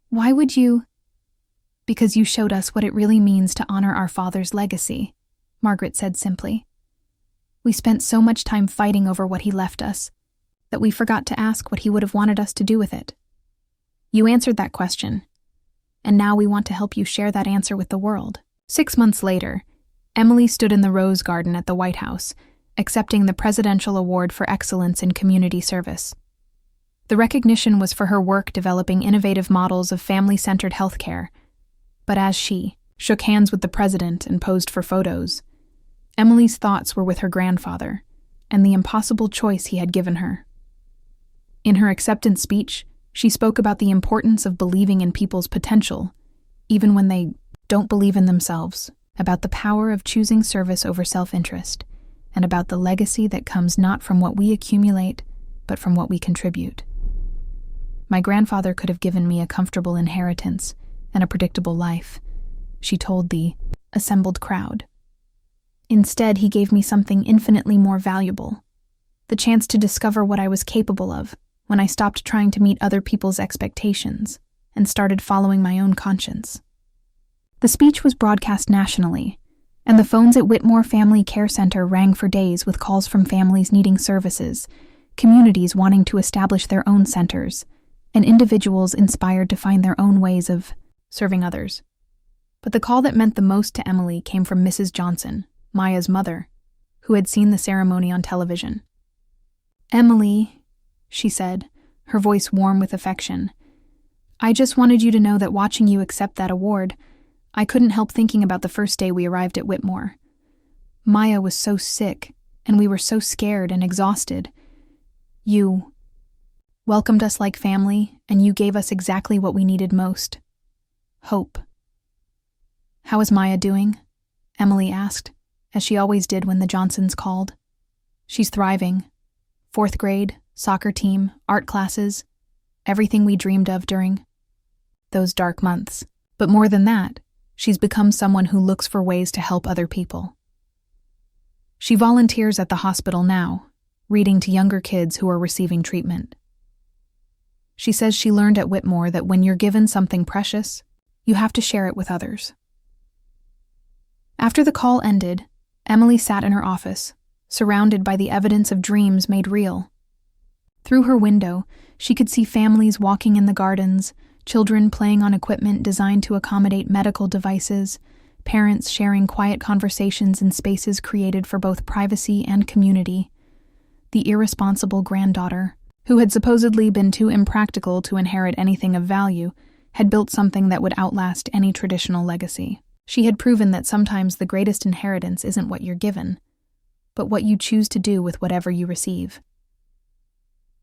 "Why would you?" "Because you showed us what it really means to honor our father's legacy," Margaret said simply. "We spent so much time fighting over what he left us that we forgot to ask what he would have wanted us to do with it. You answered that question, and now we want to help you share that answer with the world." 6 months later, Emily stood in the Rose Garden at the White House, accepting the Presidential Award for Excellence in Community Service. The recognition was for her work developing innovative models of family-centered healthcare, but as she shook hands with the president and posed for photos, Emily's thoughts were with her grandfather and the impossible choice he had given her. In her acceptance speech, She spoke about the importance of believing in people's potential, even when they don't believe in themselves, about the power of choosing service over self-interest, and about the legacy that comes not from what we accumulate, but from what we contribute. My grandfather could have given me a comfortable inheritance and a predictable life, she told the assembled crowd. Instead, he gave me something infinitely more valuable, the chance to discover what I was capable of when I stopped trying to meet other people's expectations and started following my own conscience. The speech was broadcast nationally, and the phones at Whitmore Family Care Center rang for days with calls from families needing services, communities wanting to establish their own centers, and individuals inspired to find their own ways of serving others. But the call that meant the most to Emily came from Mrs. Johnson, Maya's mother, who had seen the ceremony on television. "Emily," she said, her voice warm with affection, "I just wanted you to know that watching you accept that award, I couldn't help thinking about the first day we arrived at Whitmore. Maya was so sick, and we were so scared and exhausted. You welcomed us like family, and you gave us exactly what we needed most: hope." "How is Maya doing?" Emily asked, as she always did when the Johnsons called. "She's thriving. 4th grade, soccer team, art classes, everything we dreamed of during those dark months. But more than that, she's become someone who looks for ways to help other people. She volunteers at the hospital now, reading to younger kids who are receiving treatment. She says she learned at Whitmore that when you're given something precious, you have to share it with others." After the call ended, Emily sat in her office, surrounded by the evidence of dreams made real. Through her window, she could see families walking in the gardens, children playing on equipment designed to accommodate medical devices, parents sharing quiet conversations in spaces created for both privacy and community. The irresponsible granddaughter, who had supposedly been too impractical to inherit anything of value, had built something that would outlast any traditional legacy. She had proven that sometimes the greatest inheritance isn't what you're given, but what you choose to do with whatever you receive.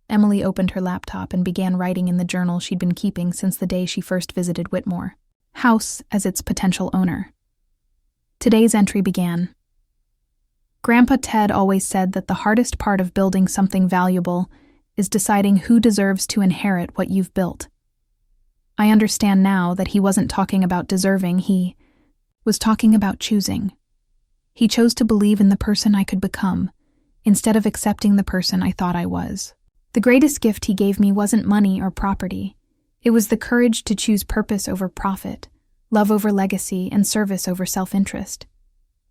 Emily opened her laptop and began writing in the journal she'd been keeping since the day she first visited Whitmore, House as its potential owner. Today's entry began. "Grandpa Ted always said that the hardest part of building something valuable is deciding who deserves to inherit what you've built. I understand now that he wasn't talking about deserving, he was talking about choosing. He chose to believe in the person I could become, instead of accepting the person I thought I was. The greatest gift he gave me wasn't money or property. It was the courage to choose purpose over profit, love over legacy, and service over self-interest.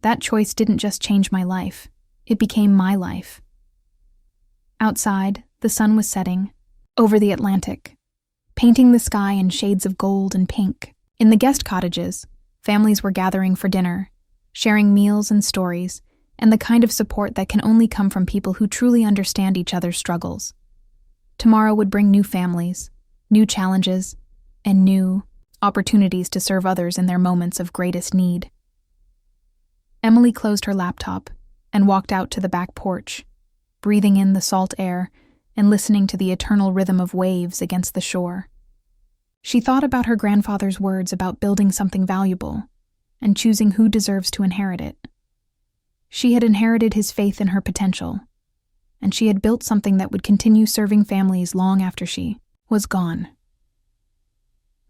That choice didn't just change my life, it became my life." Outside, the sun was setting, over the Atlantic, painting the sky in shades of gold and pink. In the guest cottages, families were gathering for dinner, sharing meals and stories, and the kind of support that can only come from people who truly understand each other's struggles. Tomorrow would bring new families, new challenges, and new opportunities to serve others in their moments of greatest need. Emily closed her laptop and walked out to the back porch, breathing in the salt air and listening to the eternal rhythm of waves against the shore. She thought about her grandfather's words about building something valuable and choosing who deserves to inherit it. She had inherited his faith in her potential, and she had built something that would continue serving families long after she was gone.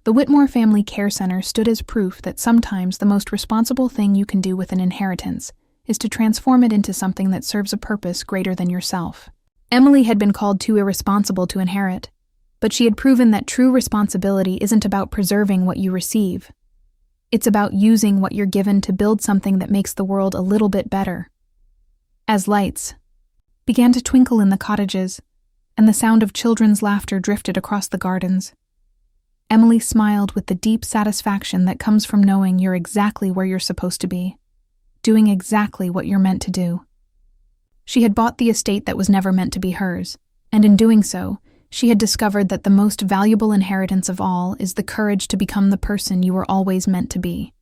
The Whitmore Family Care Center stood as proof that sometimes the most responsible thing you can do with an inheritance is to transform it into something that serves a purpose greater than yourself. Emily had been called too irresponsible to inherit, but she had proven that true responsibility isn't about preserving what you receive. It's about using what you're given to build something that makes the world a little bit better. As lights began to twinkle in the cottages, and the sound of children's laughter drifted across the gardens, Emily smiled with the deep satisfaction that comes from knowing you're exactly where you're supposed to be, doing exactly what you're meant to do. She had bought the estate that was never meant to be hers, and in doing so, she had discovered that the most valuable inheritance of all is the courage to become the person you were always meant to be.